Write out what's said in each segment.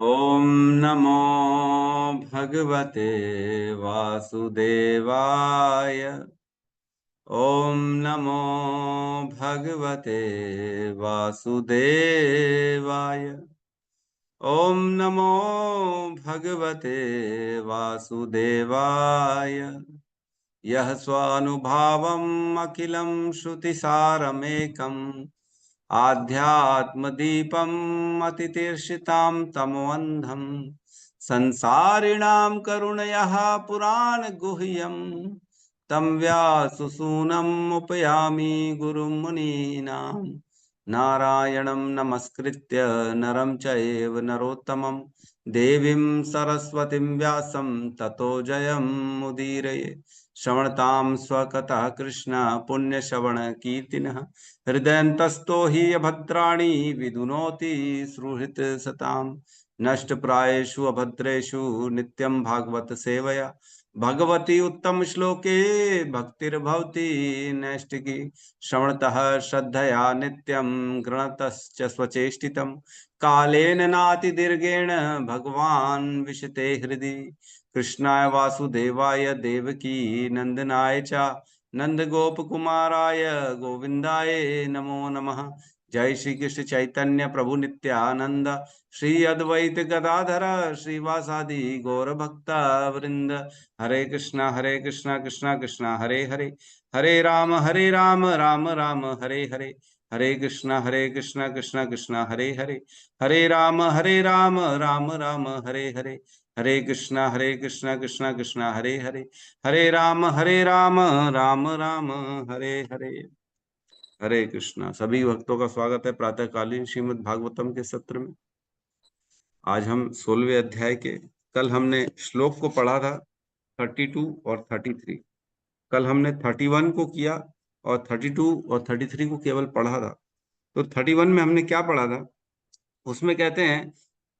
ओम नमो भगवते वासुदेवाय। ओम नमो भगवते वासुदेवाय। ओम नमो भगवते वासुदेवाय। यः स्वानुभावम् अखिलं श्रुतिसारमेकम् आध्यात्मदीपम् अतितीर्षितां तमोऽन्धम् संसारिणां करुणयः पुराणगुह्यम् तं व्याससूनम् उपयामि गुरुं मुनीनां। नारायणं नमस्कृत्य नरं चैव नरोत्तमं देवीं सरस्वतीं व्यासं ततो जयमुदीरये। श्रवणतां स्वकतः कृष्ण पुण्यश्रवण कीर्तिनः हृदयन्तस्तो हि अभद्राणि विदुनोति सुहृत् सताम्। नष्टप्रायेषु अभद्रेषु नित्यं भागवत सेवया भगवती उत्तम श्लोके भक्तिर्भवति नैष्टिकी। श्रवणतः श्रद्धया नित्यं गृणतश्च स्वचेष्टितं कालेन नातिदीर्घेण भगवान् विशते हृदि। कृष्णाय वासुदेवाय देवकी नंदनाय च नंदगोपकुमाराय गोविंदाय नमो नमः। जय श्री कृष्ण चैतन्य प्रभु नित्यानंद श्री अद्वैत गदाधर श्रीवासादि गौर भक्ता वृंद। हरे कृष्णा कृष्णा कृष्णा हरे हरे, हरे राम राम राम हरे हरे। हरे कृष्णा कृष्णा कृष्णा हरे हरे, हरे राम राम राम हरे हरे। हरे कृष्णा कृष्णा कृष्णा हरे हरे, हरे राम राम राम हरे हरे। हरे कृष्णा। सभी भक्तों का स्वागत है प्रातःकालीन श्रीमद् भागवतम के सत्र में। आज हम 16वें अध्याय के, कल हमने श्लोक को पढ़ा था 32 और 33। कल हमने 31 को किया और 32 और 33 को केवल पढ़ा था। तो 31 में हमने क्या पढ़ा था? उसमें कहते हैं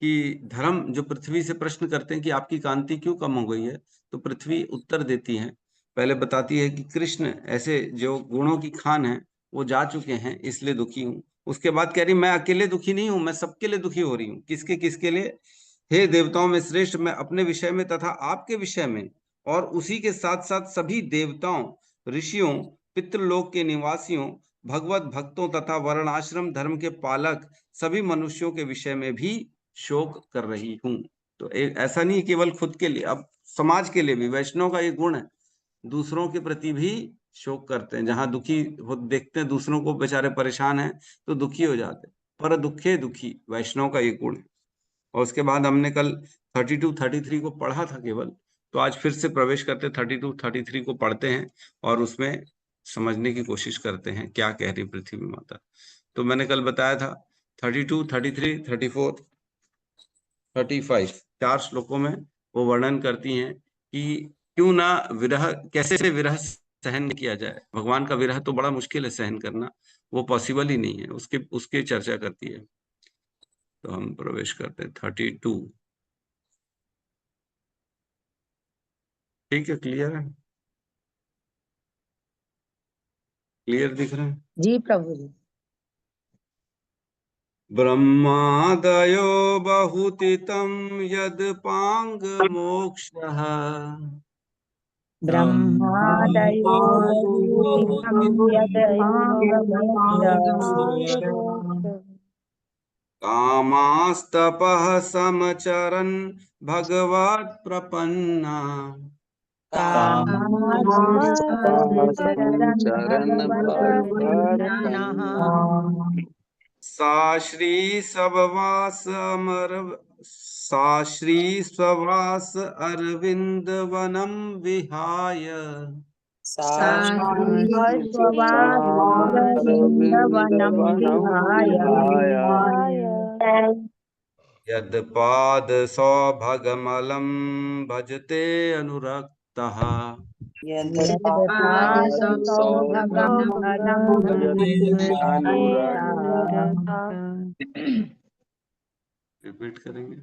कि धर्म जो पृथ्वी से प्रश्न करते हैं कि आपकी कांति क्यों कम हो गई है, तो पृथ्वी उत्तर देती है। पहले बताती है कि कृष्ण ऐसे जो गुणों की खान है वो जा चुके हैं इसलिए दुखी हूं। उसके बाद कह रही मैं अकेले दुखी नहीं हूं, मैं सबके लिए दुखी हो रही हूँ। किसके किसके लिए? हे देवताओं में श्रेष्ठ, मैं अपने विषय में तथा आपके विषय में और उसी के साथ साथ सभी देवताओं, ऋषियों, पितृलोक के निवासियों, भगवत भक्तों तथा वर्णाश्रम धर्म के पालक सभी मनुष्यों के विषय में भी शोक कर रही हूँ। तो ऐसा नहीं केवल खुद के लिए, अब समाज के लिए भी वैष्णव का ये गुण है, दूसरों के प्रति भी शोक करते हैं। जहां दुखी देखते हैं दूसरों को बेचारे परेशान हैं तो दुखी हो जाते हैं, पर दुखे दुखी वैष्णव का ये गुण है। और उसके बाद हमने कल 32 33 को पढ़ा था केवल, तो आज फिर से प्रवेश करते 32 33 को पढ़ते हैं और उसमें समझने की कोशिश करते हैं क्या कह रही पृथ्वी माता। तो मैंने कल बताया था 32 33 34 35 चार श्लोकों में वो वर्णन करती हैं कि क्यों ना विरह, कैसे विरह सहन किया जाए। भगवान का विरह तो बड़ा मुश्किल है सहन करना, वो पॉसिबल ही नहीं है, उसके उसके चर्चा करती है। तो हम प्रवेश करते हैं 32। ठीक है, क्लियर है? क्लियर दिख रहा है? जी प्रभु जी। ब्रह्मादयो बहुतितं यद पांग मोक्षः ब्रह्मादयो बहुतितं यदपाङ्गमोक्ष कामास्तपः समचरन् भगवत् प्रपन्ना कामास्तपश्चरन् भगवत्प्रपन्नः सा श्री स्ववास अरविंद वनम विहाय सा श्रीस्ववासरविन्दवनं विहाय यदपाद सौभगमलं भजते अनुरक्तः यदपादसौभगं फलं रिपीट करेंगे।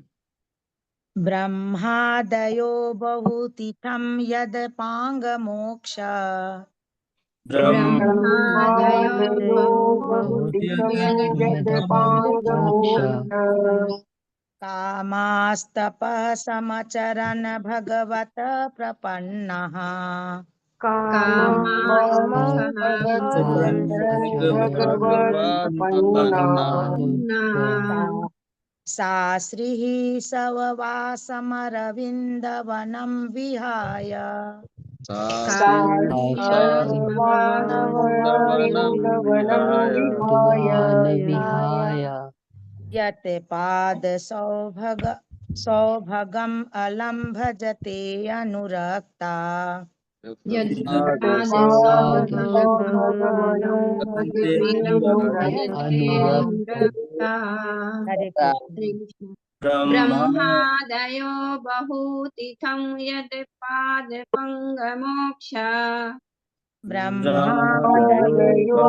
ब्रह्मादयो बहुतिथं यदपाङ्गमोक्ष ब्रह्मादयो बहुतिथं यदपाङ्गमोक्ष कामास्तपः समचरन् भगवत प्रपन्नः सा श्रीः सववासमरविन्दवनं विहाय यत् सौभगम् अलं भजते अनुरक्ता हरे कृष्ण। ब्रह्मादयो बहुतिथं यत् पादपङ्गमोक्ष ब्रह्मादयो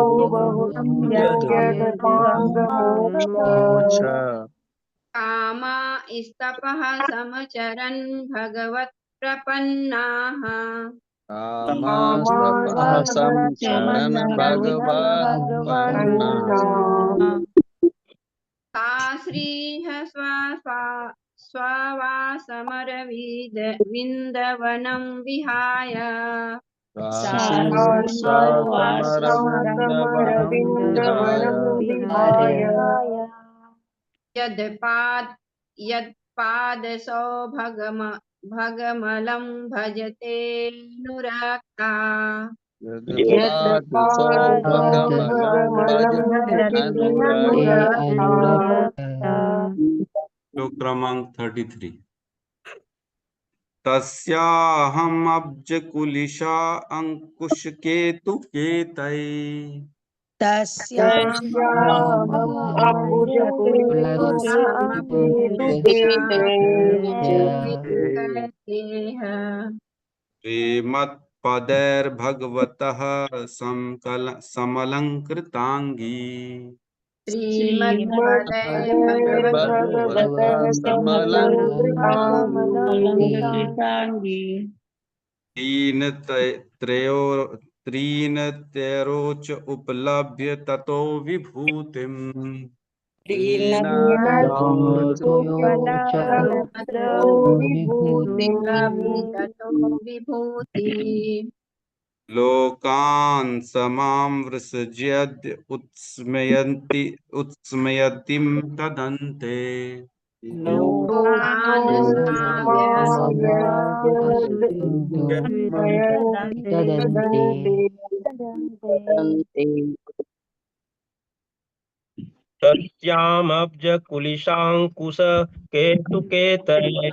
कामा स्तपः समचरन् भगवत् प्रपन्नाः सा श्रीः स्ववासमरविन्दवनं विहाय भगमलं भजते नुरक्ता श्लोक क्रमांक 33। तस्याहम् अब्जकुलिशा अंकुशकेतुकेतै श्रीमत्पदैर्भगवतः समलंकृतांगी त्रीनतरोच उपलभ्य ततो विभूतिम् लोकान् समां वृसृज्य उत्स्मयतिं तदन्ते तस्यामब्जकुलिशाङ्कुश केतुकेतये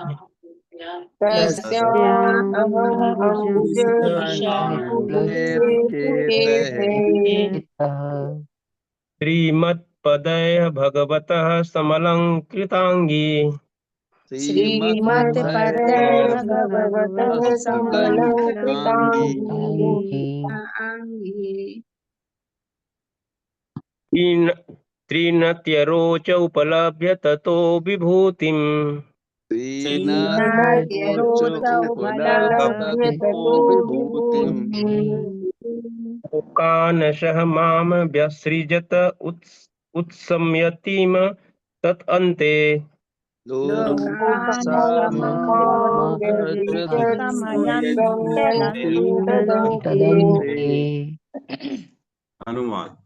श्रीमत्पदय भगवतः समलंकृतांगी त्रिनत्यरोच उपलभ्य ततो विभूतिम् लोकानशः माम व्यसृजत उत्सम्यतिम तत् अन्ते अनुवाद।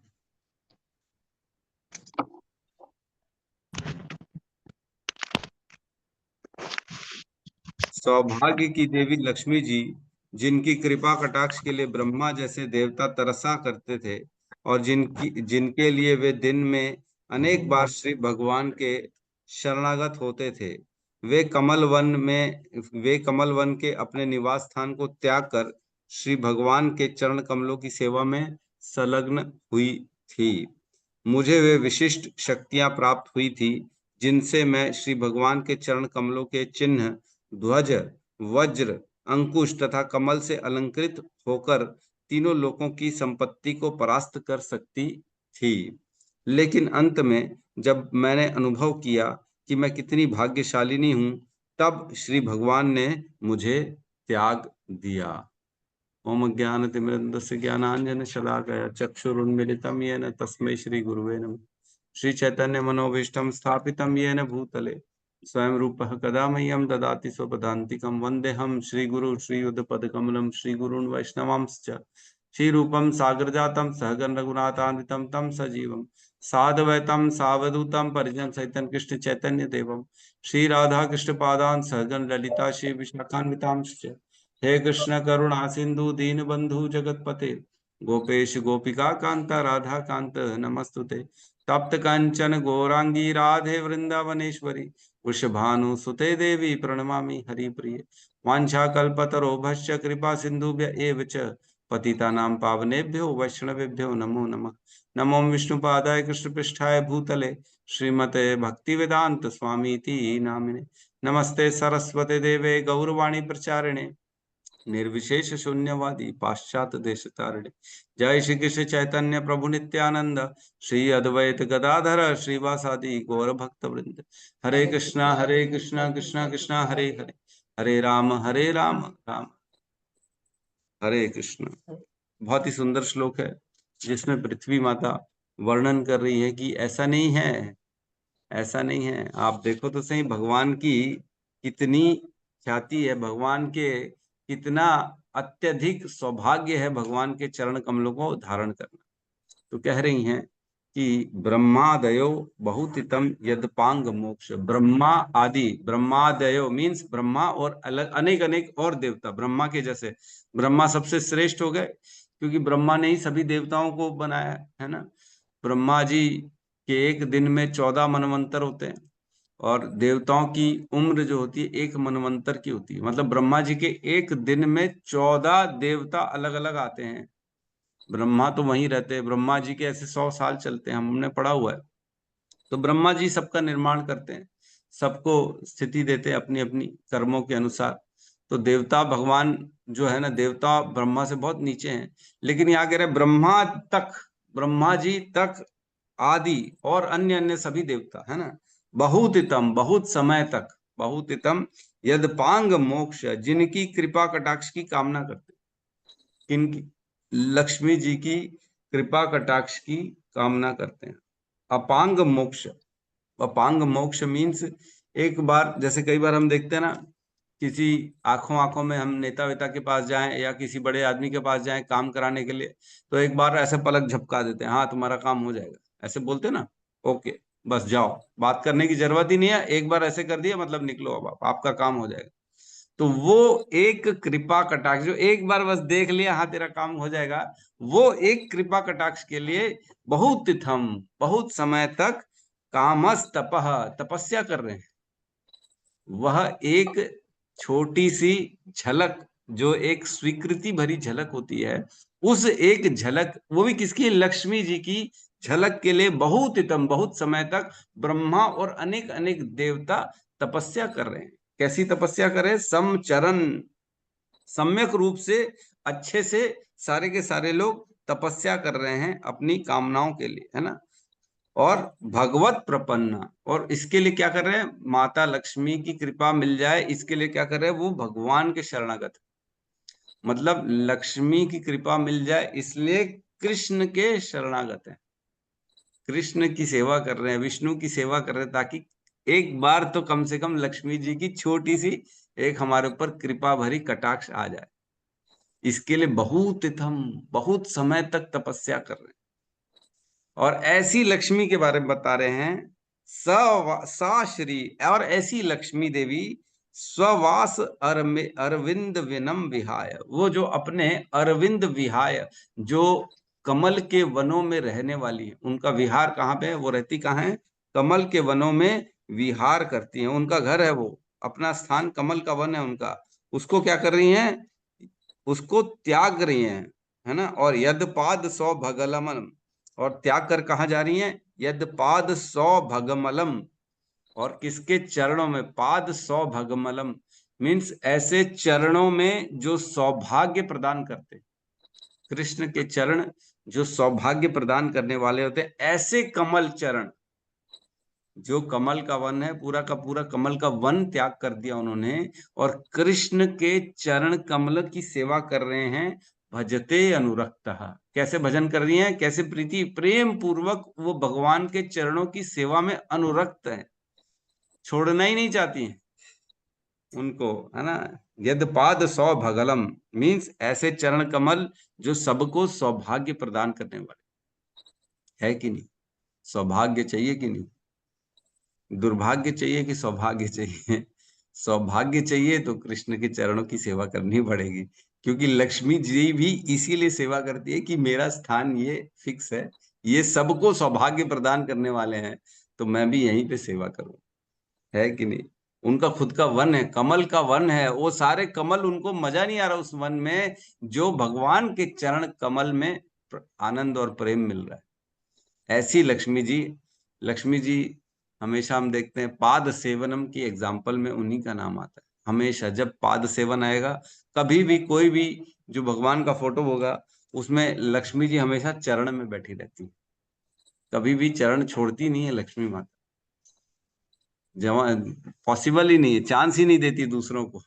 सौभाग्य की देवी लक्ष्मी जी, जिनकी कृपा कटाक्ष के लिए ब्रह्मा जैसे देवता तरसा करते थे और जिनके लिए वे दिन में अनेक बार श्री भगवान के शरणागत होते थे, वे कमल वन के अपने निवास स्थान को त्याग कर श्री भगवान के चरण कमलों की सेवा में संलग्न हुई थी। मुझे वे विशिष्ट शक्तियां प्राप्त हुई थी जिनसे मैं श्री भगवान के चरण कमलों के चिन्ह ध्वज, वज्र, अंकुश तथा कमल से अलंकृत होकर तीनों लोकों की संपत्ति को परास्त कर सकती थी। लेकिन अंत में जब मैंने अनुभव किया कि मैं कितनी भाग्यशालिनी हूं, तब श्री भगवान ने मुझे त्याग दिया। ओम ज्ञानतिमिरन्धस्य ज्ञानाञ्जन शलाकया चक्षुरुन्मीलितं येन तस्मै श्री गुरुवे नमः। श्री चैतन्य मनोभीष्टं स्थापितं येन भूतले स्वयं रूपः कदा मह्यं ददाति स्वपदान्तिकं वन्देऽहं श्रीगुरु श्रीयुतपदकमलं श्रीगुरून् वैष्णवांश्च श्रीरूपं सागरजातं सहगण रघुनाथान्वितं तं सजीवं साद्वैतं सावधूतं परिजन सहितं कृष्ण चैतन्य देवं श्री राधा कृष्ण पादान् सहगण ललिता श्री विशाखान्वितांश्च हे कृष्ण करुणा सिंधु दीनबंधु जगतपते गोपेश गोपिका कांता राधा कांत नमस्तुते तप्त कांचन गौरांगी राधे वृंदावनेश्वरी वृषभानुसुते देवी प्रणमामि हरिप्रिये वाञ्छाकल्पतरोभश्च कृपा सिन्धुभ्य एव च पतितानां पावनेभ्यो वैष्णवेभ्यो नमो नमः। नमो विष्णुपादाय कृष्णपृष्ठाय भूतले श्रीमते भक्तिवेदांत स्वामीति नामिने नमस्ते सरस्वते देवे गौरवाणी प्रचारिणे निर्विशेष शून्यवादी पाश्चात देश तारिणे जय श्री कृष्ण चैतन्य प्रभु नित्यानंद श्री अद्वैत गदाधर श्रीवासादि गौर भक्त वृंद हरे कृष्णा कृष्णा कृष्णा हरे हरे हरे राम राम हरे कृष्ण। बहुत ही सुंदर श्लोक है जिसमें पृथ्वी माता वर्णन कर रही है कि ऐसा नहीं है। आप देखो तो सही भगवान की कितनी ख्याति है, भगवान के कितना अत्यधिक सौभाग्य है भगवान के चरण कमलों को धारण करना। तो कह रही हैं कि ब्रह्मादयो बहुतितम यदपांग मोक्ष। ब्रह्मादयो मीन्स ब्रह्मा और अलग अनेक और देवता ब्रह्मा के जैसे। ब्रह्मा सबसे श्रेष्ठ हो गए क्योंकि ब्रह्मा ने ही सभी देवताओं को बनाया है ना। ब्रह्मा जी के एक दिन में 14 मनवंतर होते हैं और देवताओं की उम्र जो होती है एक मनवंतर की होती है। मतलब ब्रह्मा जी के एक दिन में 14 देवता अलग अलग आते हैं। ब्रह्मा तो वहीं रहते हैं, ब्रह्मा जी के ऐसे 100 साल चलते हैं, हमने पढ़ा हुआ है। तो ब्रह्मा जी सबका निर्माण करते हैं, सबको स्थिति देते हैं अपनी अपनी कर्मों के अनुसार। तो देवता भगवान जो है ना, देवता ब्रह्मा से बहुत नीचे हैं। लेकिन यहाँ कह रहे ब्रह्मा जी तक आदि और अन्य अन्य सभी देवता है ना, बहुतितम बहुत समय तक, बहुतितम यदपांग मोक्ष जिनकी कृपा कटाक्ष की कामना करते। किनकी? लक्ष्मी जी की कृपा कटाक्ष की कामना करते हैं। अपांग मोक्ष मीन्स एक बार, जैसे कई बार हम देखते हैं ना, किसी आंखों में हम नेता वेता के पास जाएं या किसी बड़े आदमी के पास जाएं काम कराने के लिए, तो एक बार ऐसे पलक झपका देते हैं, हाँ तुम्हारा काम हो जाएगा, ऐसे बोलते ना, ओके बस जाओ, बात करने की जरूरत ही नहीं है, एक बार ऐसे कर दिया मतलब निकलो, अब आपका काम हो जाएगा। तो वो एक कृपा कटाक्ष, जो एक बार बस देख लिया हाँ तेरा काम हो जाएगा, वो एक कृपा कटाक्ष के लिए बहुत समय तक कामस तपह तपस्या कर रहे हैं। वह एक छोटी सी झलक, जो एक स्वीकृति भरी झलक होती है, उस एक झलक, वो भी किसकी? लक्ष्मी जी की झलक के लिए बहुत समय तक ब्रह्मा और अनेक अनेक देवता तपस्या कर रहे हैं। कैसी तपस्या कर रहे हैं? समचरण, सम्यक रूप से, अच्छे से सारे के सारे लोग तपस्या कर रहे हैं अपनी कामनाओं के लिए, है ना। और भगवत प्रपन्ना, और इसके लिए क्या कर रहे हैं? माता लक्ष्मी की कृपा मिल जाए इसके लिए क्या कर रहे हैं? वो भगवान के शरणागत, मतलब लक्ष्मी की कृपा मिल जाए इसलिए कृष्ण के शरणागत हैं, कृष्ण की सेवा कर रहे हैं, विष्णु की सेवा कर रहे हैं, ताकि एक बार तो कम से कम लक्ष्मी जी की छोटी सी एक हमारे ऊपर कृपा भरी कटाक्ष आ जाए। इसके लिए बहुत समय तक तपस्या कर रहे हैं। और ऐसी लक्ष्मी के बारे में बता रहे हैं, सा श्री, और ऐसी लक्ष्मी देवी स्ववास अरविंद विनम विहाय, वो जो अपने अरविंद विहाय, जो कमल के वनों में रहने वाली है, उनका विहार कहाँ पे है? वो रहती कहाँ है? कमल के वनों में विहार करती है, उनका घर है वो, अपना स्थान कमल का वन है उनका। उसको क्या कर रही हैं? उसको त्याग रही हैं, है ना। और यदपाद सौ भगलमन, और त्याग कर कहा जा रही हैं? यदपाद सौ भगमलम, और किसके चरणों में? पाद सौ भगमलम मीन्स ऐसे चरणों में जो सौभाग्य प्रदान करते, कृष्ण के चरण जो सौभाग्य प्रदान करने वाले होते, ऐसे कमल चरण, जो कमल का वन है, पूरा का पूरा कमल का वन त्याग कर दिया उन्होंने, और कृष्ण के चरण कमल की सेवा कर रहे हैं। भजते अनुरक्तः, कैसे भजन कर रही हैं? कैसे? प्रीति प्रेम पूर्वक वो भगवान के चरणों की सेवा में अनुरक्त है। छोड़ना ही नहीं चाहती हैं उनको, है ना। यद पाद सौभगलम मीन्स ऐसे चरण कमल जो सबको सौभाग्य प्रदान करने वाले, है कि नहीं। सौभाग्य चाहिए कि नहीं, दुर्भाग्य चाहिए कि सौभाग्य चाहिए। सौभाग्य चाहिए तो कृष्ण के चरणों की सेवा करनी पड़ेगी, क्योंकि लक्ष्मी जी भी इसीलिए सेवा करती है कि मेरा स्थान ये फिक्स है, ये सबको सौभाग्य प्रदान करने वाले हैं, तो मैं भी यहीं पे सेवा करूं, है कि नहीं। उनका खुद का वन है, कमल का वन है, वो सारे कमल, उनको मजा नहीं आ रहा उस वन में, जो भगवान के चरण कमल में आनंद और प्रेम मिल रहा है। ऐसी लक्ष्मी जी, लक्ष्मी जी हमेशा हम देखते हैं पाद सेवनम की एग्जाम्पल में उन्हीं का नाम आता है। हमेशा जब पाद सेवन आएगा, कभी भी कोई भी जो भगवान का फोटो होगा उसमें लक्ष्मी जी हमेशा चरण में बैठी रहती है, कभी भी चरण छोड़ती नहीं है लक्ष्मी माता। जमा पॉसिबल ही नहीं है, चांस ही नहीं देती दूसरों को,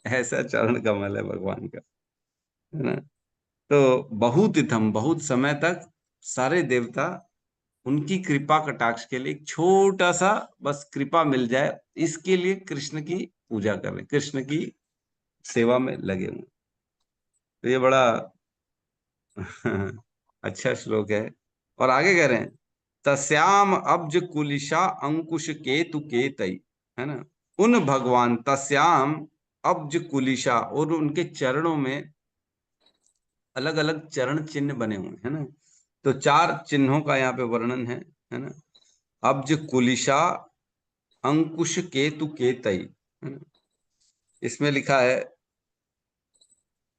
ऐसा चरण कमल है भगवान का, है ना। तो बहुत इथम, बहुत समय तक सारे देवता उनकी कृपा कटाक्ष के लिए, एक छोटा सा बस कृपा मिल जाए इसके लिए कृष्ण की पूजा कर रहे, कृष्ण की सेवा में लगे हुए। तो ये बड़ा अच्छा श्लोक है। और आगे कह रहे हैं तस्याम अब्ज कुलिशा अंकुश केतु केतई, है ना। उन भगवान तस्याम अब्ज कुलिशा, और उनके चरणों में अलग अलग चरण चिन्ह बने हुए हैं ना। तो 4 चिन्हों का यहाँ पे वर्णन है ना। अब्ज कुलिशा अंकुश केतु केतई, है ना। इसमें लिखा है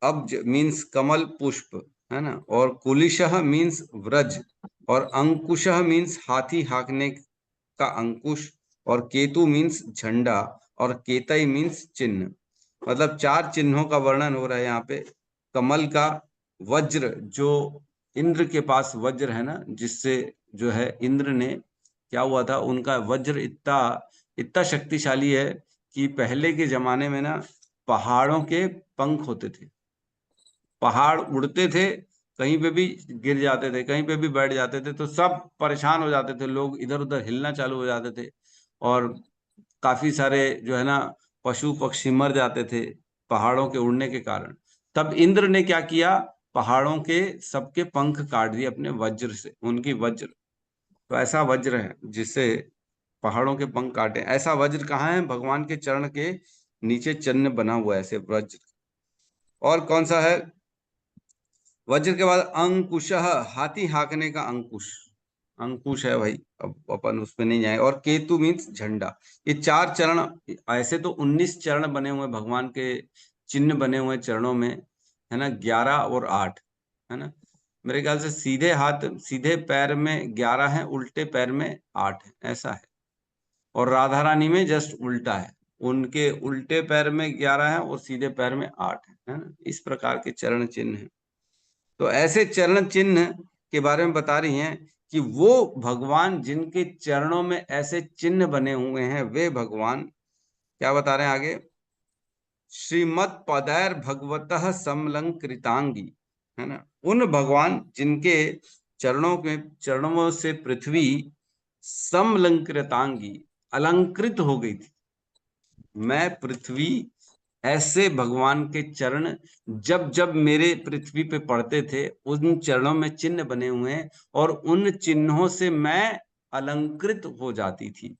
अब्ज मीन्स कमल पुष्प, है ना, और कुलिशः मीन्स व्रज, और अंकुशः मीन्स हाथी हाँकने का अंकुश, और केतु मीन्स झंडा, और केतई मीन्स चिन्ह। मतलब 4 चिन्हों का वर्णन हो रहा है यहाँ पे। कमल का वज्र, जो इंद्र के पास वज्र है ना, जिससे जो है इंद्र ने क्या हुआ था, उनका वज्र इतना इतना शक्तिशाली है कि पहले के जमाने में ना पहाड़ों के पंख होते थे, पहाड़ उड़ते थे, कहीं पे भी गिर जाते थे, कहीं पे भी बैठ जाते थे, तो सब परेशान हो जाते थे, लोग इधर उधर हिलना चालू हो जाते थे, और काफी सारे जो है ना पशु पक्षी मर जाते थे पहाड़ों के उड़ने के कारण। तब इंद्र ने क्या किया, पहाड़ों के सबके पंख काट दिए अपने वज्र से, उनकी वज्र। तो ऐसा वज्र है जिससे पहाड़ों के पंख काटे, ऐसा वज्र कहाँ है, भगवान के चरण के नीचे चिन्ह बना हुआ है ऐसे वज्र। और कौन सा है, वज्र के बाद अंकुशः, हाथी हाँकने का अंकुश, अंकुश है भाई, अब अपन उस पे नहीं जाए। और केतु मीन्स झंडा। ये 4 चरण, ऐसे तो 19 चरण बने हुए भगवान के, चिन्ह बने हुए चरणों में, है ना, 11 और 8, है ना। मेरे ख्याल से सीधे हाथ सीधे पैर में 11 है, उल्टे पैर में 8 है, ऐसा है। और राधा रानी में जस्ट उल्टा है, उनके उल्टे पैर में 11 है और सीधे पैर में 8 है ना। इस प्रकार के चरण चिन्ह है। तो ऐसे चरण चिन्ह के बारे में बता रही हैं कि वो भगवान जिनके चरणों में ऐसे चिन्ह बने हुए हैं, वे भगवान क्या बता रहे हैं आगे, श्रीमद पदैर भगवतः समलंकृतांगी, है ना। उन भगवान जिनके चरणों से पृथ्वी समलंकृतांगी, अलंकृत हो गई थी। मैं पृथ्वी, ऐसे भगवान के चरण जब जब मेरे पृथ्वी पे पड़ते थे, उन चरणों में चिन्ह बने हुए हैं, और उन चिन्हों से मैं अलंकृत हो जाती थी।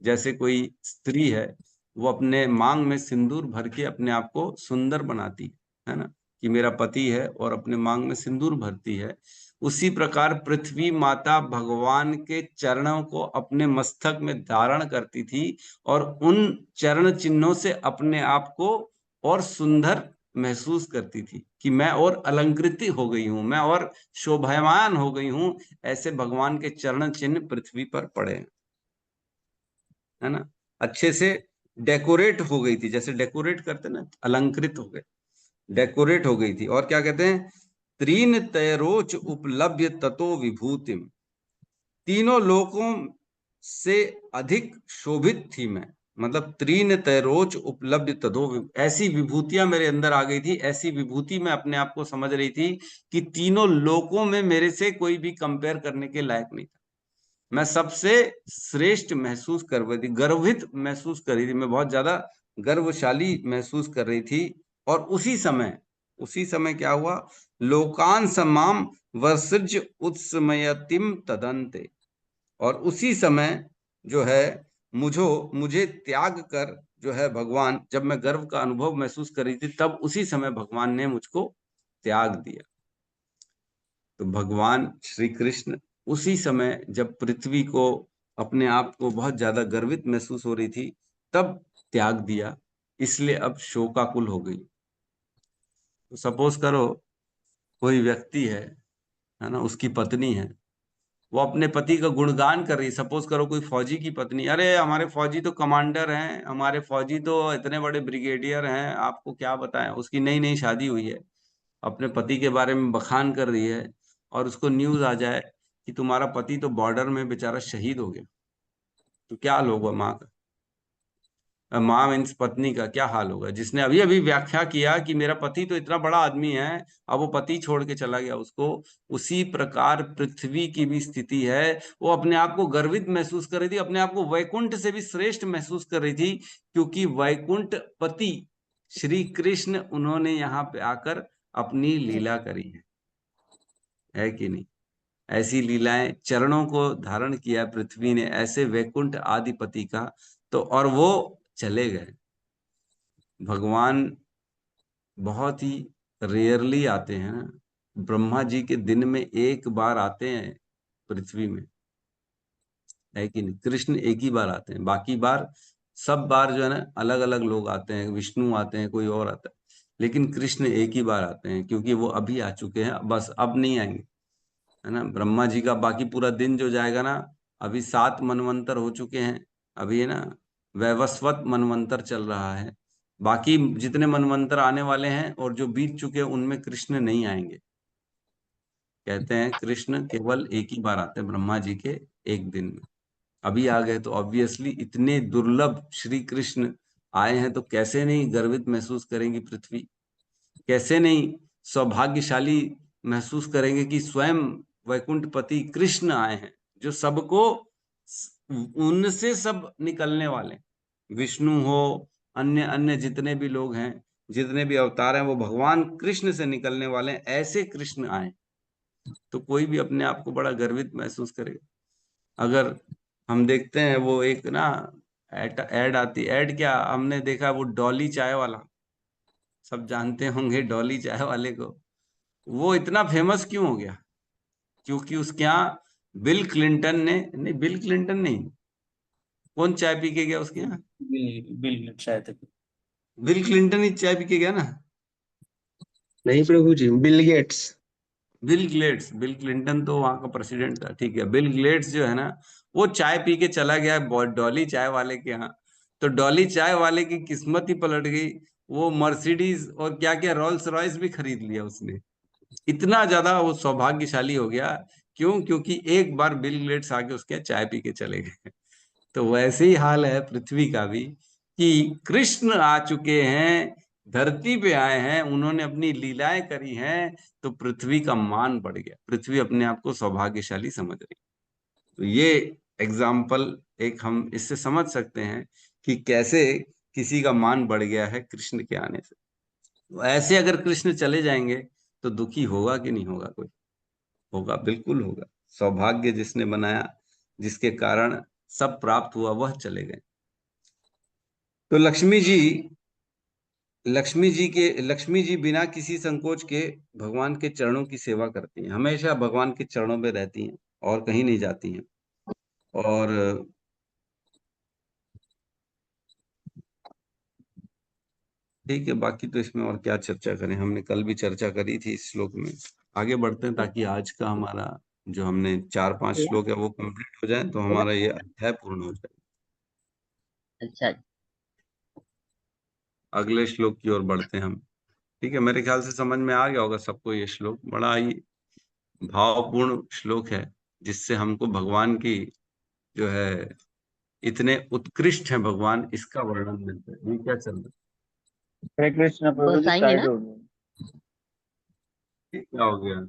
जैसे कोई स्त्री है, वो अपने मांग में सिंदूर भर के अपने आप को सुंदर बनाती है ना, कि मेरा पति है, और अपने मांग में सिंदूर भरती है। उसी प्रकार पृथ्वी माता भगवान के चरणों को अपने मस्तक में धारण करती थी, और उन चरण चिन्हों से अपने आप को और सुंदर महसूस करती थी कि मैं और अलंकृत हो गई हूं, मैं और शोभायमान हो गई हूं। ऐसे भगवान के चरण चिन्ह पृथ्वी पर पड़े हैं, है ना। अच्छे से डेकोरेट हो गई थी, जैसे डेकोरेट करते ना, अलंकृत हो गए, डेकोरेट हो गई थी। और क्या कहते हैं, त्रीन तैरोच उपलब्ध ततो विभूतिम, तीनों लोकों से अधिक शोभित थी मैं। मतलब त्रीन तैरोच उपलब्ध ततो, ऐसी विभूतियां मेरे अंदर आ गई थी, ऐसी विभूति मैं अपने आप को समझ रही थी कि तीनों लोकों में मेरे से कोई भी कंपेयर करने के लायक नहीं था। मैं सबसे श्रेष्ठ महसूस कर रही थी, गर्वित महसूस कर रही थी, मैं बहुत ज्यादा गर्वशाली महसूस कर रही थी। और उसी समय क्या हुआ, लोकान समाम वर्षज उत्समयतिम तदन्ते, और उसी समय जो है मुझे त्याग कर जो है भगवान, जब मैं गर्व का अनुभव महसूस कर रही थी तब उसी समय भगवान ने मुझको त्याग दिया। तो भगवान श्री कृष्ण उसी समय जब पृथ्वी को, अपने आप को बहुत ज्यादा गर्वित महसूस हो रही थी, तब त्याग दिया, इसलिए अब शोकाकुल हो गई। तो सपोज करो कोई व्यक्ति है ना, उसकी पत्नी है, वो अपने पति का गुणगान कर रही। सपोज करो कोई फौजी की पत्नी, अरे हमारे फौजी तो कमांडर हैं, हमारे फौजी तो इतने बड़े ब्रिगेडियर हैं, आपको क्या बताएं। उसकी नई नई शादी हुई है, अपने पति के बारे में बखान कर रही है, और उसको न्यूज आ जाए कि तुम्हारा पति तो बॉर्डर में बेचारा शहीद हो गया, तो क्या हाल होगा माँ का। माँ मीन्स पत्नी का क्या हाल होगा, जिसने अभी अभी व्याख्या किया कि मेरा पति तो इतना बड़ा आदमी है, अब वो पति छोड़ के चला गया उसको। उसी प्रकार पृथ्वी की भी स्थिति है, वो अपने आप को गर्वित महसूस कर रही थी, अपने आप को वैकुंठ से भी श्रेष्ठ महसूस कर रही थी, क्योंकि वैकुंठ पति श्री कृष्ण उन्होंने यहाँ पे आकर अपनी लीला करी है कि नहीं। ऐसी लीलाएं, चरणों को धारण किया पृथ्वी ने ऐसे वैकुंठ आदिपति का, तो और वो चले गए। भगवान बहुत ही रेयरली आते हैं ना, ब्रह्मा जी के दिन में एक बार आते हैं पृथ्वी में, है कि नहीं। कृष्ण एक ही बार आते हैं, बाकी बार सब बार जो है ना अलग अलग लोग आते हैं, विष्णु आते हैं, कोई और आता है, लेकिन कृष्ण एक ही बार आते हैं, क्योंकि वो अभी आ चुके हैं, बस अब नहीं आएंगे, है ना। ब्रह्मा जी का बाकी पूरा दिन जो जाएगा ना, अभी 7 मनवंतर हो चुके हैं, अभी है ना वैवस्वत मनवंतर चल रहा है, बाकी जितने मनवंतर आने वाले हैं और जो बीत चुके हैं उनमें कृष्ण नहीं आएंगे। कहते हैं कृष्ण केवल एक ही बार आते हैं ब्रह्मा जी के एक दिन में, अभी आ गए, तो ऑब्वियसली इतने दुर्लभ श्री कृष्ण आए हैं, तो कैसे नहीं गर्वित महसूस करेंगी पृथ्वी, कैसे नहीं सौभाग्यशाली महसूस करेंगे कि स्वयं वैकुंठपति कृष्ण आए हैं, जो सबको, उनसे सब निकलने वाले, विष्णु हो, अन्य अन्य जितने भी लोग हैं, जितने भी अवतार हैं, वो भगवान कृष्ण से निकलने वाले हैं, ऐसे कृष्ण आए, तो कोई भी अपने आप को बड़ा गर्वित महसूस करेगा। अगर हम देखते हैं वो एक ना ऐड आती, ऐड क्या हमने देखा, वो डॉली चाय वाला, सब जानते होंगे डॉली चाय वाले को। वो इतना फेमस क्यों हो गया, क्योंकि उसके यहाँ बिल क्लिंटन ने, नहीं बिल क्लिंटन नहीं, कौन चाय पी के गया उसके यहाँ, बिल बिल शायद। बिल क्लिंटन ही चाय पी के गया ना। नहीं प्रभु जी, बिल गेट्स। बिल क्लिंटन तो वहां का प्रेसिडेंट था, ठीक है। बिल गेट्स जो है ना, वो चाय पी के चला गया डॉली चाय वाले के यहाँ, तो डॉली चाय वाले की किस्मत ही पलट गई, वो मर्सिडीज और क्या क्या रोल्स रॉयस भी खरीद लिया उसने, इतना ज्यादा वो सौभाग्यशाली हो गया। क्यों, क्योंकि एक बार बिल गेट्स आके उसके यहाँ चाय पी के चले गए। तो वैसे ही हाल है पृथ्वी का भी, कि कृष्ण आ चुके हैं, धरती पे आए हैं, उन्होंने अपनी लीलाएं करी हैं, तो पृथ्वी का मान बढ़ गया, पृथ्वी अपने आप को सौभाग्यशाली समझ रही। तो ये एग्जाम्पल एक हम इससे समझ सकते हैं कि कैसे किसी का मान बढ़ गया है कृष्ण के आने से। तो ऐसे अगर कृष्ण चले जाएंगे तो दुखी होगा कि नहीं होगा कोई, होगा, बिल्कुल होगा। सौभाग्य जिसने बनाया, जिसके कारण सब प्राप्त हुआ, वह चले गए। तो लक्ष्मी जी बिना किसी संकोच के भगवान के चरणों की सेवा करती हैं, हमेशा भगवान के चरणों में रहती हैं और कहीं नहीं जाती हैं। और ठीक है, बाकी तो इसमें और क्या चर्चा करें, हमने कल भी चर्चा करी थी इस श्लोक में। आगे बढ़ते हैं ताकि आज का हमारा जो हमने 4-5 श्लोक है वो कंप्लीट हो जाए, तो हमारा ये अध्याय पूर्ण हो जाए। अच्छा। अगले श्लोक की ओर बढ़ते हैं हम। ठीक है, मेरे ख्याल से समझ में आ गया होगा सबको, ये श्लोक बड़ा ही भावपूर्ण श्लोक है, जिससे हमको भगवान की जो है, इतने उत्कृष्ट है भगवान, इसका वर्णन मिलता है। ये क्या चल रहा हरे कृष्ण प्रभु जी, गोसाई है साइड ना? हो गए। है, क्या हो गया।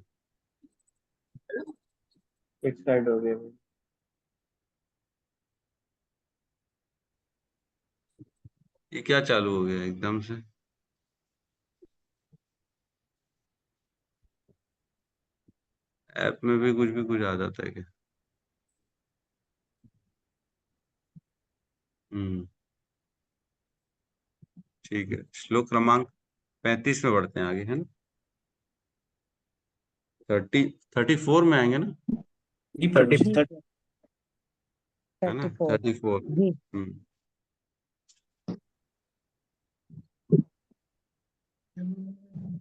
एक साइड हो गए। ये क्या चालू हो गया एकदम से? ऐप में भी कुछ आ जाता है क्या? ठीक है, श्लोक क्रमांक 35 में बढ़ते हैं आगे, है ना? 34 में आएंगे ना, जी प्रभु जी। है ना? 34 34। जी।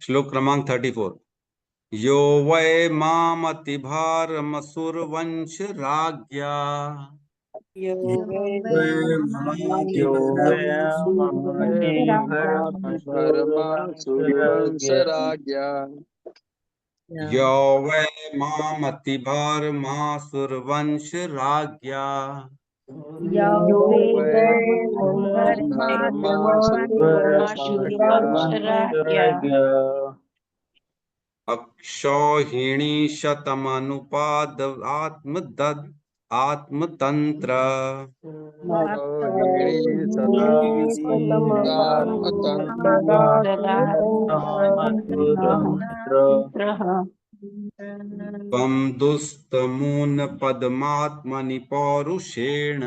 श्लोक क्रमांक 34। यो वै मामतिभारमसुरवंश राज्ञा यो वे यो वै महादेवरासुरवंशराज्ञा यो वै मामतिभारमासुरवंश राज्ञा यो यौवे वे धर्मात्मराज्ञा अक्षौहिणी शतमनुपाद आत्मतंत्र त्वं दुस्तमून पद्मात्मनि पौरुषेण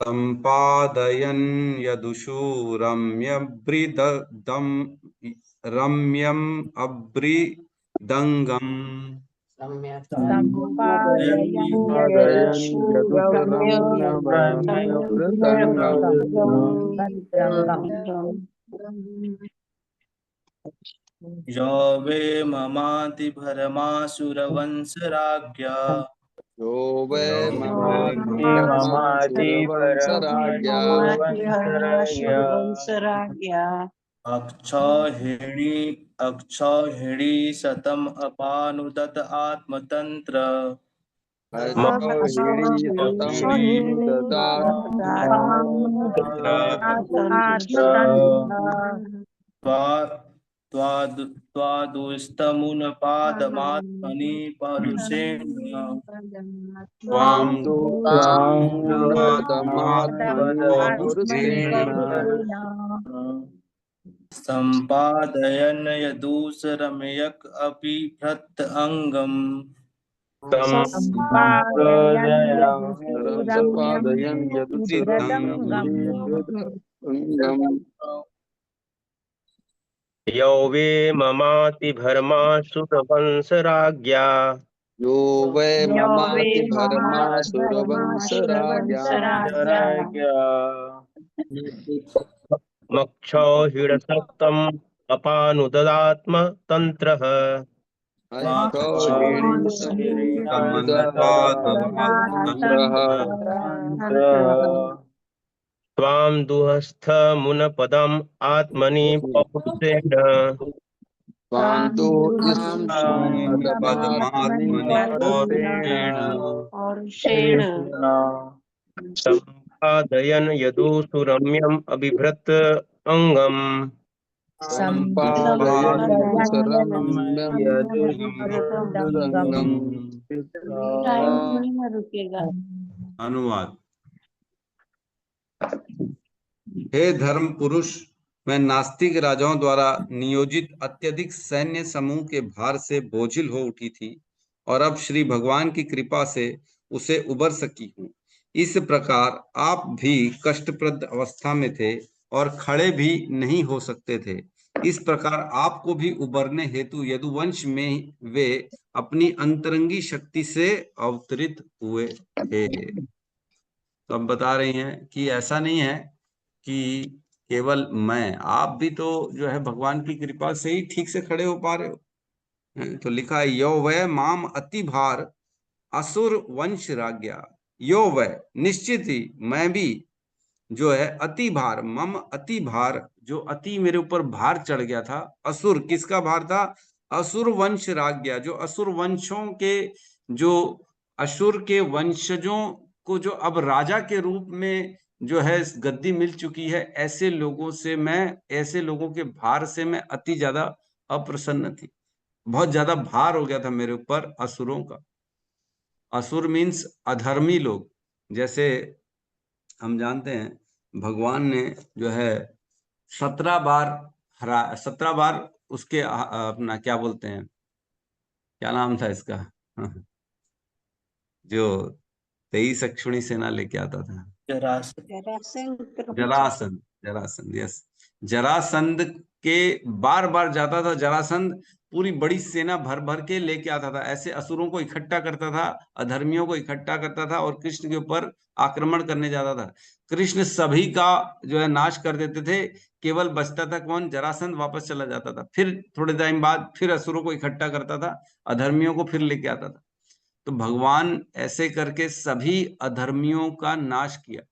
सम्पादयन् रम्यम् अब्रिदङ्गम् सम्पादयन् यो वे ममाति भरमासुरवंशराज्ञा यो वै महादेवरासुरवंशराज्ञा अक्षौहिणी शतम् अपानुदत आत्मतंत्र त्वादुस्तमुनपादमात्मनि परुषेण त्वां सम्पादयन् यदुसरम्यक् अपि भृत् अङ्गम् यो वे ममाति भरमासुरवंशराज्ञा यो वै ममातिभरमासुरवंशराज्ञा मक्षौहिणसक्तम् अपानुददात्मतन्त्रः त्वां दुःस्थमुनपदम् आत्मनि पौरुषेण पद्मात्मनि पौरुषेण सम्पादयन् यदुसुरम्यम् अबिभ्रत् अङ्गम् अनुवाद। हे धर्म पुरुष, मैं नास्तिक राजाओं द्वारा नियोजित अत्यधिक सैन्य समूह के भार से बोझिल हो उठी थी और अब श्री भगवान की कृपा से उसे उबर सकी हूँ। इस प्रकार आप भी कष्टप्रद अवस्था में थे और खड़े भी नहीं हो सकते थे। इस प्रकार आपको भी उबरने हेतु यदुवंश में वे अपनी अंतरंगी शक्ति से अवतरित हुए थे। तो अब बता रही हैं कि ऐसा नहीं है कि केवल आप भी तो जो है भगवान की कृपा से ही ठीक से खड़े हो पा रहे हो। तो लिखा है यो वै माम अति भार असुर वंश राज्ञा। यो वै, निश्चित ही मैं भी जो है अति भार, मम अति भार, जो अति मेरे ऊपर भार चढ़ गया था। असुर, किसका भार था? असुर वंश राज्ञा, जो असुर वंशों के, जो असुर के वंशजों को जो अब राजा के रूप में जो है गद्दी मिल चुकी है, ऐसे लोगों के भार से मैं अति ज्यादा अप्रसन्न थी। बहुत ज्यादा भार हो गया था मेरे ऊपर असुरों का। असुर मीन्स अधर्मी लोग। जैसे हम जानते हैं भगवान ने जो है 17 बार 17 बार उसके अपना क्या बोलते हैं, क्या नाम था इसका जो 23 अक्षुणी सेना लेके आता था, जरासंध। जरासंध। जरासंध, यस। जरासंध के बार बार जाता था जरासंध, पूरी बड़ी सेना भर भर के लेके आता था, ऐसे असुरों को इकट्ठा करता था, अधर्मियों को इकट्ठा करता था और कृष्ण के ऊपर आक्रमण करने जाता था। कृष्ण सभी का जो है नाश कर देते थे, केवल बचता था कौन, जरासंध वापस चला जाता था। फिर थोड़े टाइम बाद फिर असुरों को इकट्ठा करता था, अधर्मियों को फिर लेके आता था। तो भगवान ऐसे करके सभी अधर्मियों का नाश किया।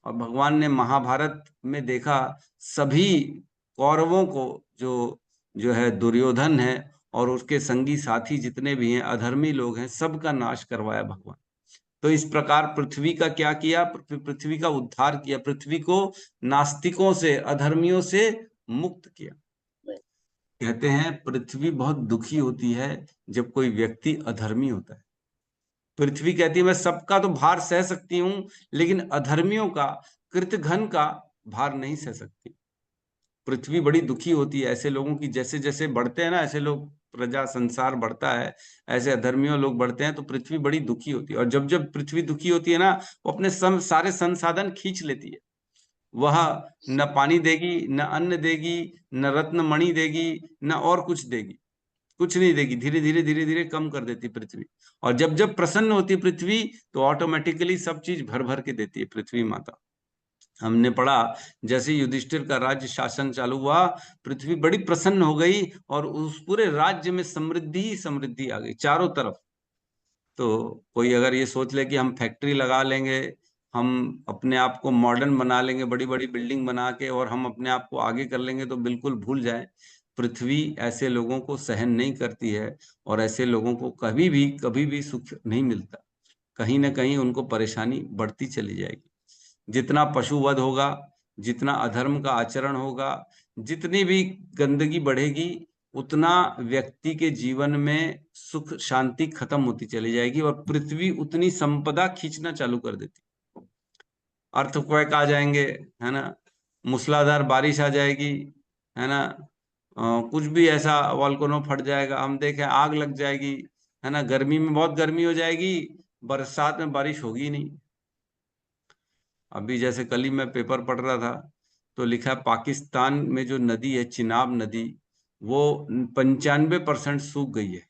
और भगवान ने महाभारत में देखा सभी कौरवों को, जो है दुर्योधन है और उसके संगी साथी जितने भी हैं अधर्मी लोग हैं, सबका नाश करवाया भगवान। तो इस प्रकार पृथ्वी का क्या किया, पृथ्वी का उद्धार किया, पृथ्वी को नास्तिकों से, अधर्मियों से मुक्त किया। कहते हैं पृथ्वी बहुत दुखी होती है जब कोई व्यक्ति अधर्मी होता है। पृथ्वी कहती है मैं सबका तो भार सह सकती हूं, लेकिन अधर्मियों का, कृतघ्न का भार नहीं सह सकती। पृथ्वी बड़ी दुखी होती है ऐसे लोगों की, जैसे जैसे बढ़ते हैं ना ऐसे लोग, प्रजा संसार बढ़ता है, ऐसे अधर्मियों लोग बढ़ते हैं, तो पृथ्वी बड़ी दुखी होती है। और जब जब पृथ्वी दुखी होती है ना, वो अपने सारे संसाधन खींच लेती है। वह न पानी देगी, न अन्न देगी, न रत्न मणि देगी, न और कुछ देगी, कुछ नहीं देगी। धीरे धीरे धीरे धीरे कम कर देती पृथ्वी। और जब जब प्रसन्न होती पृथ्वी, तो ऑटोमेटिकली सब चीज भर भर के देती है पृथ्वी माता। हमने पढ़ा जैसे युधिष्ठिर का राज्य शासन चालू हुआ, पृथ्वी बड़ी प्रसन्न हो गई और उस पूरे राज्य में समृद्धि ही समृद्धि आ गई चारों तरफ। तो कोई अगर ये सोच ले कि हम फैक्ट्री लगा लेंगे, हम अपने आप को मॉडर्न बना लेंगे, बड़ी बड़ी बिल्डिंग बना के, और हम अपने आप को आगे कर लेंगे, तो बिल्कुल भूल जाए। पृथ्वी ऐसे लोगों को सहन नहीं करती है और ऐसे लोगों को कभी भी सुख नहीं मिलता। कहीं ना कहीं उनको परेशानी बढ़ती चली जाएगी। जितना पशुवध होगा, जितना अधर्म का आचरण होगा, जितनी भी गंदगी बढ़ेगी, उतना व्यक्ति के जीवन में सुख शांति खत्म होती चली जाएगी और पृथ्वी उतनी संपदा खींचना चालू कर देती। अर्थक्वेक आ जाएंगे, है ना, मूसलाधार बारिश आ जाएगी, है ना, कुछ भी ऐसा वॉल्केनो फट जाएगा, हम देखें आग लग जाएगी, है ना, गर्मी में बहुत गर्मी हो जाएगी, बरसात में बारिश होगी नहीं। अभी जैसे कल ही मैं पेपर पढ़ रहा था, तो लिखा है पाकिस्तान में जो नदी है चिनाब नदी, वो 95% सूख गई है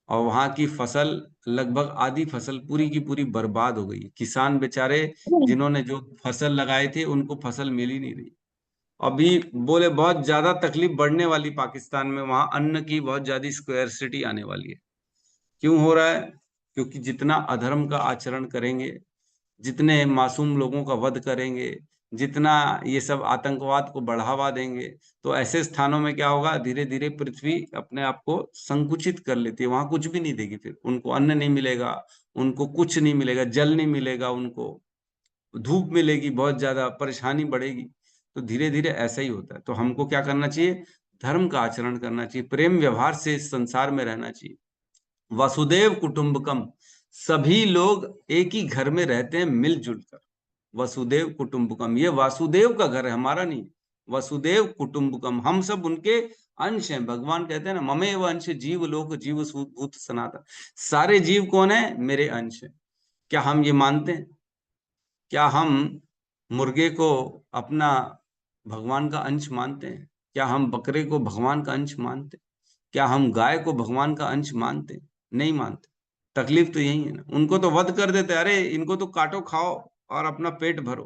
और वहां की फसल, लगभग आधी फसल पूरी की पूरी बर्बाद हो गई। किसान बेचारे जिन्होंने जो फसल लगाए थे उनको फसल मिल ही नहीं रही। अभी बोले बहुत ज्यादा तकलीफ बढ़ने वाली पाकिस्तान में, वहां अन्न की बहुत ज्यादा स्क्वेरसिटी आने वाली है। क्यों हो रहा है? क्योंकि जितना अधर्म का आचरण करेंगे, जितने मासूम लोगों का वध करेंगे, जितना ये सब आतंकवाद को बढ़ावा देंगे, तो ऐसे स्थानों में क्या होगा, धीरे धीरे पृथ्वी अपने आप को संकुचित कर लेती है। वहां कुछ भी नहीं देगी, फिर उनको अन्न नहीं मिलेगा, उनको कुछ नहीं मिलेगा, जल नहीं मिलेगा, उनको धूप मिलेगी, बहुत ज्यादा परेशानी बढ़ेगी। तो धीरे धीरे ऐसा ही होता है। तो हमको क्या करना चाहिए? धर्म का आचरण करना चाहिए, प्रेम व्यवहार से इस संसार में रहना चाहिए। वसुदेव कुटुंबकम, सभी लोग एक ही घर में रहते हैं मिलजुल कर। वसुदेव कुटुंबकम, ये वासुदेव का घर है, हमारा नहीं। वसुदेव कुटुंबकम, हम सब उनके अंश हैं। भगवान कहते हैं ना, ममेव अंश जीव लोक जीव भूत सनातन, सारे जीव कौन है? मेरे अंश है। क्या हम ये मानते हैं? क्या हम मुर्गे को अपना भगवान का अंश मानते हैं? क्या हम बकरे को भगवान का अंश मानते हैं? क्या हम गाय को भगवान का अंश मानते हैं? नहीं मानते। तकलीफ तो यही है ना, उनको तो वध कर देते, अरे इनको तो काटो खाओ और अपना पेट भरो।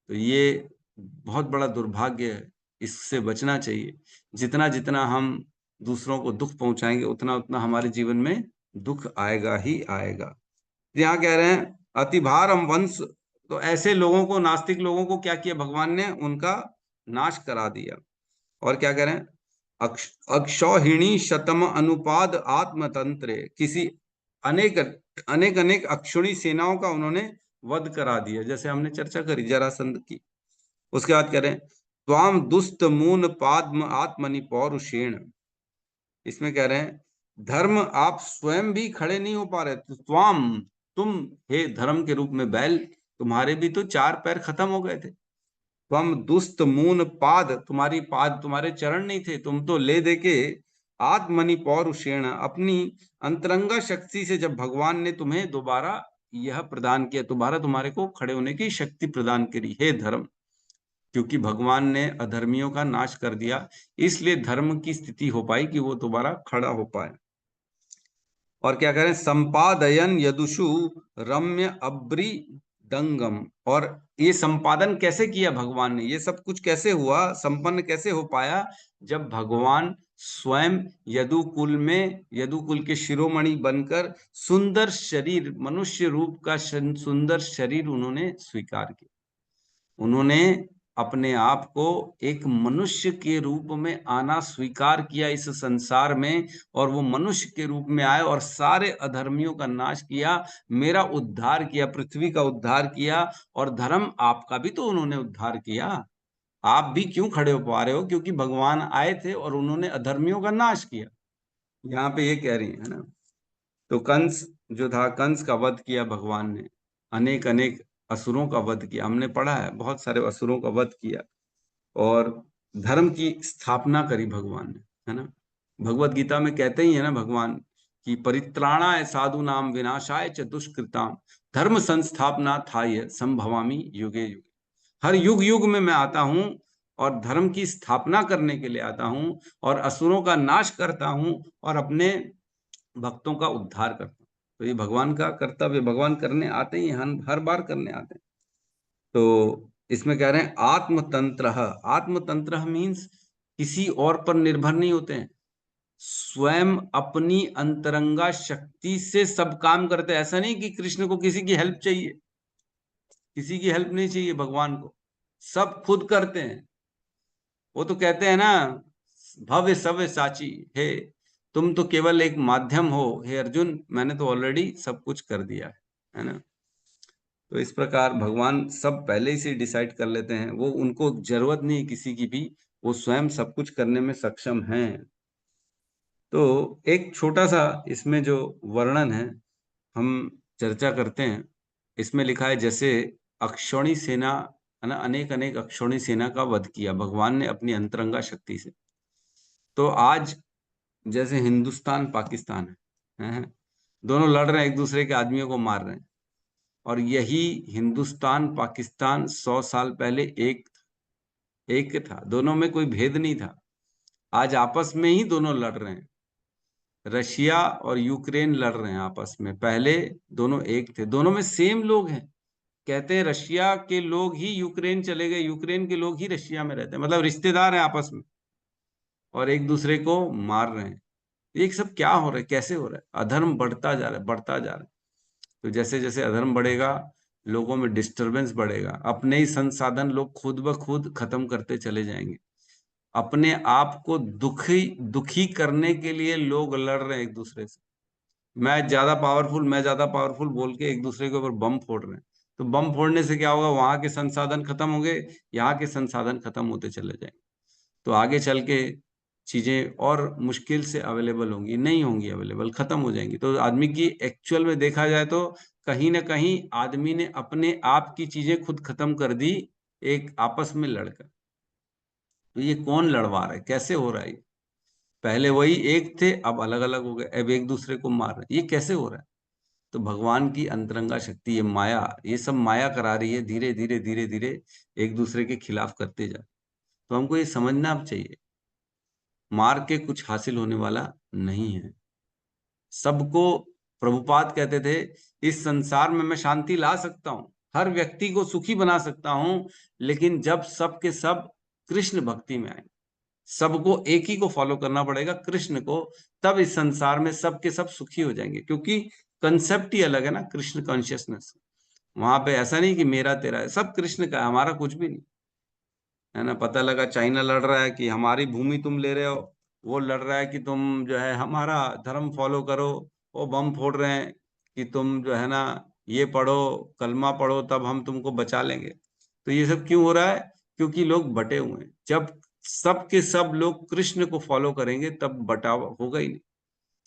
तो ये बहुत बड़ा दुर्भाग्य है, इससे बचना चाहिए। जितना जितना हम दूसरों को दुख पहुंचाएंगे, उतना उतना हमारे जीवन में दुख आएगा ही आएगा। यहाँ कह रहे हैं अतिभारम वंश, तो ऐसे लोगों को, नास्तिक लोगों को क्या किया भगवान ने? उनका नाश करा दिया। और क्या कह रहे हैं? अक्षौहिणी शतम अनुपाद आत्मतंत्र, किसी अनेक अनेक अनेक अक्षुणी सेनाओं का उन्होंने वध करा दिया, जैसे हमने चर्चा करी जरासंध की। उसके बाद कह रहे हैं त्वाम दुस्त मून पाद्म आत्मनि पौरुषेण, इसमें कह रहे हैं धर्म आप स्वयं भी खड़े नहीं हो पा रहे, तो स्वाम तुम हे धर्म के रूप में बैल, तुम्हारे भी तो 4 पैर खत्म हो गए थे। त्वम दुस्त मून पाद, तुम्हारी पाद, तुम्हारे चरण नहीं थे, तुम तो ले दे के आत्मनि पौरुषेण, अपनी अंतरंगा शक्ति से जब भगवान ने तुम्हें दोबारा यह प्रदान किया, दोबारा तुम्हारे को खड़े होने की शक्ति प्रदान करी हे धर्म। क्योंकि भगवान ने अधर्मियों का नाश कर दिया, इसलिए धर्म की स्थिति हो पाई कि वो दोबारा खड़ा हो पाए। और क्या करें, संपादयन यदुषु रम्य अब्री दंगम, और ये संपादन कैसे किया भगवान ने, ये सब कुछ कैसे हुआ, संपन्न कैसे हो पाया, जब भगवान स्वयं यदुकुल में, यदुकुल के शिरोमणि बनकर सुंदर शरीर, मनुष्य रूप का सुंदर शरीर उन्होंने स्वीकार किया। उन्होंने अपने आप को एक मनुष्य के रूप में आना स्वीकार किया इस संसार में, और वो मनुष्य के रूप में आए और सारे अधर्मियों का नाश किया, मेरा उद्धार किया, पृथ्वी का उद्धार किया, और धर्म आपका भी तो उन्होंने उद्धार किया। आप भी क्यों खड़े हो पा रहे हो, क्योंकि भगवान आए थे और उन्होंने अधर्मियों का नाश किया। यहाँ पे ये कह रही है ना। तो कंस जो था, कंस का वध किया भगवान ने, अनेक अनेक असुरों का वध किया, हमने पढ़ा है, बहुत सारे असुरों का वध किया, और धर्म की स्थापना करी भगवान ने, है ना। भगवत गीता में कहते ही है ना भगवान कि परित्राणाय साधु नाम विनाशाय च दुष्कृताम धर्म संस्थापना थाय संभवामी युगे युगे। हर युग युग में मैं आता हूं और धर्म की स्थापना करने के लिए आता हूं, और असुरों का नाश करता हूं, और अपने भक्तों का उद्धार करता हूं। तो ये भगवान का कर्तव्य, भगवान करने आते ही, हर बार करने आते हैं। तो इसमें कह रहे हैं आत्मतंत्र, आत्मतंत्र मीन्स किसी और पर निर्भर नहीं होते हैं, स्वयं अपनी अंतरंगा शक्ति से सब काम करते हैं। ऐसा नहीं कि कृष्ण को किसी की हेल्प चाहिए, किसी की हेल्प नहीं चाहिए भगवान को, सब खुद करते हैं। वो तो कहते हैं ना, भव्य सव्य साची, हे तुम तो केवल एक माध्यम हो, हे अर्जुन मैंने तो ऑलरेडी सब कुछ कर दिया है ना। तो इस प्रकार भगवान सब पहले ही से डिसाइड कर लेते हैं, वो उनको जरूरत नहीं किसी की भी, वो स्वयं सब कुछ करने में सक्षम हैं। तो एक छोटा सा इसमें जो वर्णन है हम चर्चा करते हैं। इसमें लिखा है जैसे अक्षौणी सेना, है ना, अनेक अनेक अक्षौणी सेना का वध किया भगवान ने अपनी अंतरंगा शक्ति से। तो आज जैसे हिंदुस्तान पाकिस्तान है, दोनों लड़ रहे हैं, एक दूसरे के आदमियों को मार रहे हैं, और यही हिंदुस्तान पाकिस्तान 100 साल पहले एक था, दोनों में कोई भेद नहीं था। आज आपस में ही दोनों लड़ रहे हैं, रशिया और यूक्रेन लड़ रहे हैं आपस में, पहले दोनों एक थे, दोनों में सेम लोग हैं। कहते हैं रशिया के लोग ही यूक्रेन चले गए, यूक्रेन के लोग ही रशिया में रहते हैं, मतलब रिश्तेदार हैं आपस में, और एक दूसरे को मार रहे हैं। ये सब क्या हो रहा है, कैसे हो रहा है, अधर्म बढ़ता जा रहा है, बढ़ता जा रहा है। तो जैसे जैसे अधर्म बढ़ेगा, लोगों में डिस्टरबेंस बढ़ेगा, अपने ही संसाधन लोग खुद ब खुद खत्म करते चले जाएंगे, अपने आप को दुखी करने के लिए लोग लड़ रहे हैं एक दूसरे से। मैं ज्यादा पावरफुल बोल के एक दूसरे के ऊपर बम फोड़ रहे हैं। तो बम फोड़ने से क्या होगा, वहां के संसाधन खत्म होंगे, यहाँ के संसाधन खत्म होते चले जाएंगे। तो आगे चल के चीजें और मुश्किल से अवेलेबल होंगी, नहीं होंगी अवेलेबल, खत्म हो जाएंगी। तो आदमी की एक्चुअल में देखा जाए तो कहीं ना कहीं आदमी ने अपने आप की चीजें खुद खत्म कर दी, एक आपस में लड़कर। तो ये कौन लड़वा रहा है, कैसे हो रहा है? पहले वही एक थे, अब अलग अलग हो गए, अब एक दूसरे को मार रहे, ये कैसे हो रहा है? तो भगवान की अंतरंगा शक्ति, ये माया, ये सब माया करा रही है, धीरे धीरे धीरे धीरे एक दूसरे के खिलाफ करते जा। तो हमको ये समझना अब चाहिए, मार के कुछ हासिल होने वाला नहीं है। सबको, प्रभुपाद कहते थे, इस संसार में मैं शांति ला सकता हूं, हर व्यक्ति को सुखी बना सकता हूं, लेकिन जब सबके सब कृष्ण भक्ति में आए, सबको एक ही को फॉलो करना पड़ेगा, कृष्ण को, तब इस संसार में सबके सब सुखी हो जाएंगे। क्योंकि कंसेप्ट ही अलग है ना, कृष्ण कॉन्शियसनेस। वहां पे ऐसा नहीं कि मेरा तेरा है, सब कृष्ण का है, हमारा कुछ भी नहीं, है ना। पता लगा चाइना लड़ रहा है कि हमारी भूमि तुम ले रहे हो, वो लड़ रहा है कि तुम जो है हमारा धर्म फॉलो करो, वो बम फोड़ रहे हैं कि तुम जो है ना ये पढ़ो, कलमा पढ़ो, तब हम तुमको बचा लेंगे। तो ये सब क्यों हो रहा है? क्योंकि लोग बटे हुए हैं। जब सब के सब लोग कृष्ण को फॉलो करेंगे तब बटाव होगा ही नहीं,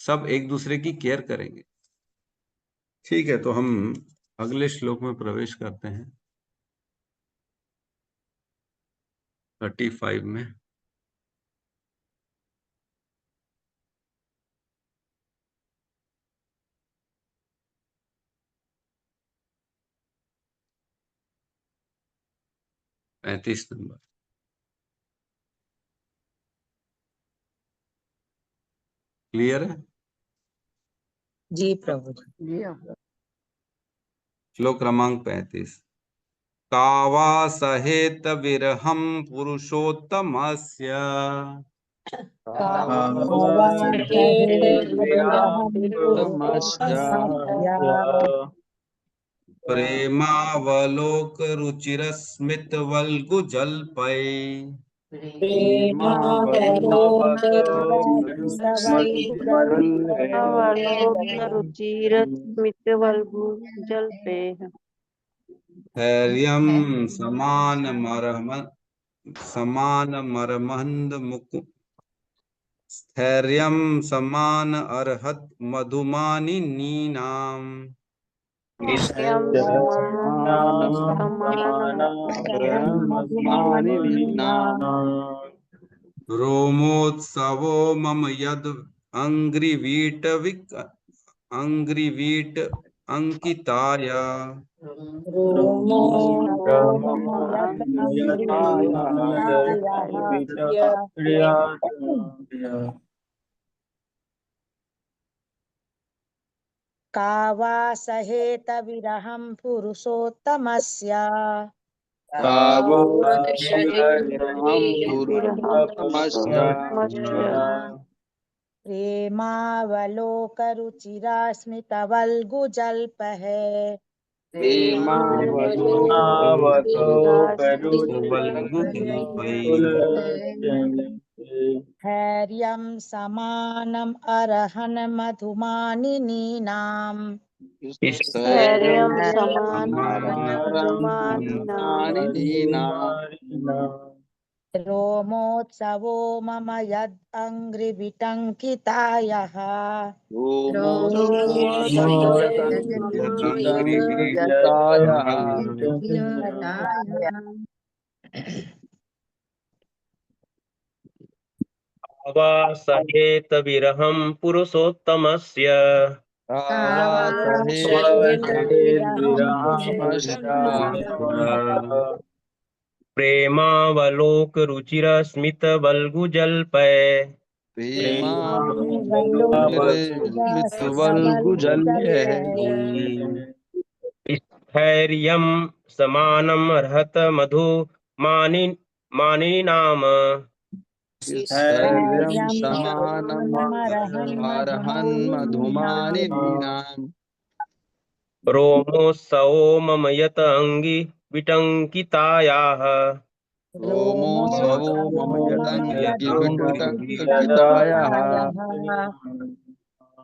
सब एक दूसरे की केयर करेंगे। ठीक है, तो हम अगले श्लोक में प्रवेश करते हैं 35 में। पैंतीस नंबर। क्लियर है? जी प्रभु जी। जी श्लोक क्रमांक 35। कावा सहेत विरहम पुरुषोत्तमस्य प्रेमावलोक रुचिरस्मित जलते धैर्यं समान मुकु स्थैर्यं समान अर्हत मधुमानिनीनाम् रोमोत्सवो मम यद अंग्रिवीट अंकिताय कावा सहेत विरहं पुरुषोत्तमस्य प्रेमावलोकरुचिरास्मितवल्गुजल्पः धैर्यं समानम् अर्हन् मधुमानिनीनाम् रोमोत्सवो मम यद् अङ्घ्रिविटङ्कितायः सहेत विरहं पुरुषोत्तमस्य प्रेमावलोक रुचिरस्मितवल्गुजल्पै स्थैर्यं समानम् अर्हत मधुमानिनाम् रोमोत्सवो मम यत अंगी विटंकितायाः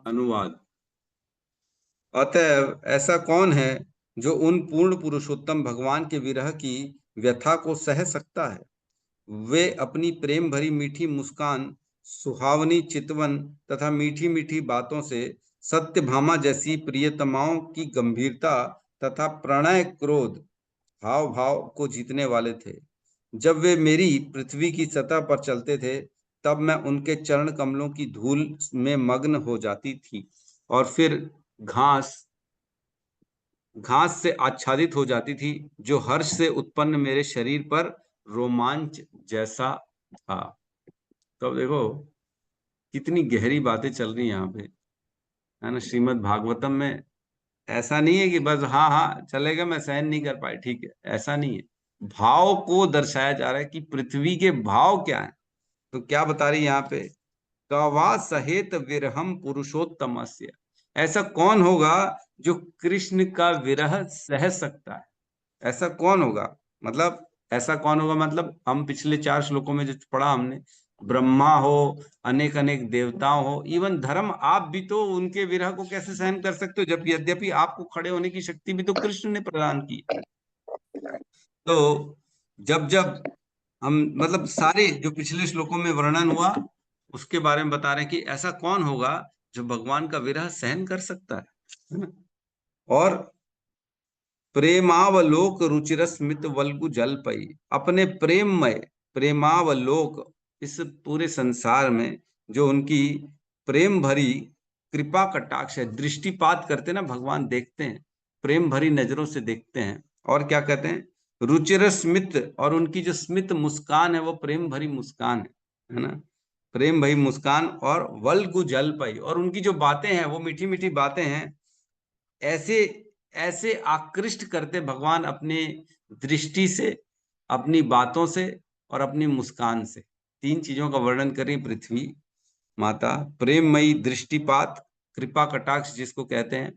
अनुवाद। अतएव ऐसा कौन है जो उन पूर्ण पुरुषोत्तम भगवान के विरह की व्यथा को सह सकता है? वे अपनी प्रेम भरी मीठी मुस्कान, सुहावनी चितवन तथा मीठी मीठी बातों से सत्यभामा जैसी प्रियतमाओं की गंभीरता तथा प्रणय क्रोध हाव भाव को जीतने वाले थे। जब वे मेरी पृथ्वी की सतह पर चलते थे तब मैं उनके चरण कमलों की धूल में मग्न हो जाती थी और फिर घास से आच्छादित हो जाती थी, जो हर्ष से उत्पन्न मेरे शरीर पर रोमांच जैसा था। तो अब देखो कितनी गहरी बातें चल रही हैं यहाँ पे, है ना। श्रीमद् भागवतम में ऐसा नहीं है कि बस हाँ हाँ चलेगा, मैं सहन नहीं कर पाई, ठीक है, ऐसा नहीं है। भाव को दर्शाया जा रहा है कि पृथ्वी के भाव क्या है। तो क्या बता रही है यहाँ पे, कावा सहेत विरहम पुरुषोत्तमस्य। ऐसा कौन होगा जो कृष्ण का विरह सह सकता है? ऐसा कौन होगा मतलब, ऐसा कौन होगा मतलब, हम पिछले 4 श्लोकों में जो पढ़ा हमने, ब्रह्मा हो, अनेक अनेक देवताओं हो, इवन धर्म, आप भी तो उनके विरह को कैसे सहन कर सकते हो, जब यद्यपि आपको खड़े होने की शक्ति भी तो कृष्ण ने प्रदान की। तो जब जब हम मतलब सारे जो पिछले श्लोकों में वर्णन हुआ उसके बारे में बता रहे हैं कि ऐसा कौन होगा जो भगवान का विरह सहन कर सकता है ना? और प्रेमावलोक रुचिरस्मित वल्गु जलपई, अपने प्रेममय प्रेमावलोक, इस पूरे संसार में जो उनकी प्रेम भरी कृपा कटाक्ष है, दृष्टिपात करते ना भगवान, देखते हैं, प्रेम भरी नजरों से देखते हैं। और क्या कहते हैं, रुचिरस्मित, और उनकी जो स्मित मुस्कान है वो प्रेम भरी मुस्कान है ना, प्रेम भरी मुस्कान। और वल्गु जलपई, और उनकी जो बातें हैं वो मीठी मीठी बातें हैं, ऐसे ऐसे आकृष्ट करते भगवान अपने दृष्टि से, अपनी बातों से और अपनी मुस्कान से। तीन चीजों का वर्णन करें पृथ्वी माता, प्रेममयी दृष्टिपात, कृपा कटाक्ष जिसको कहते हैं,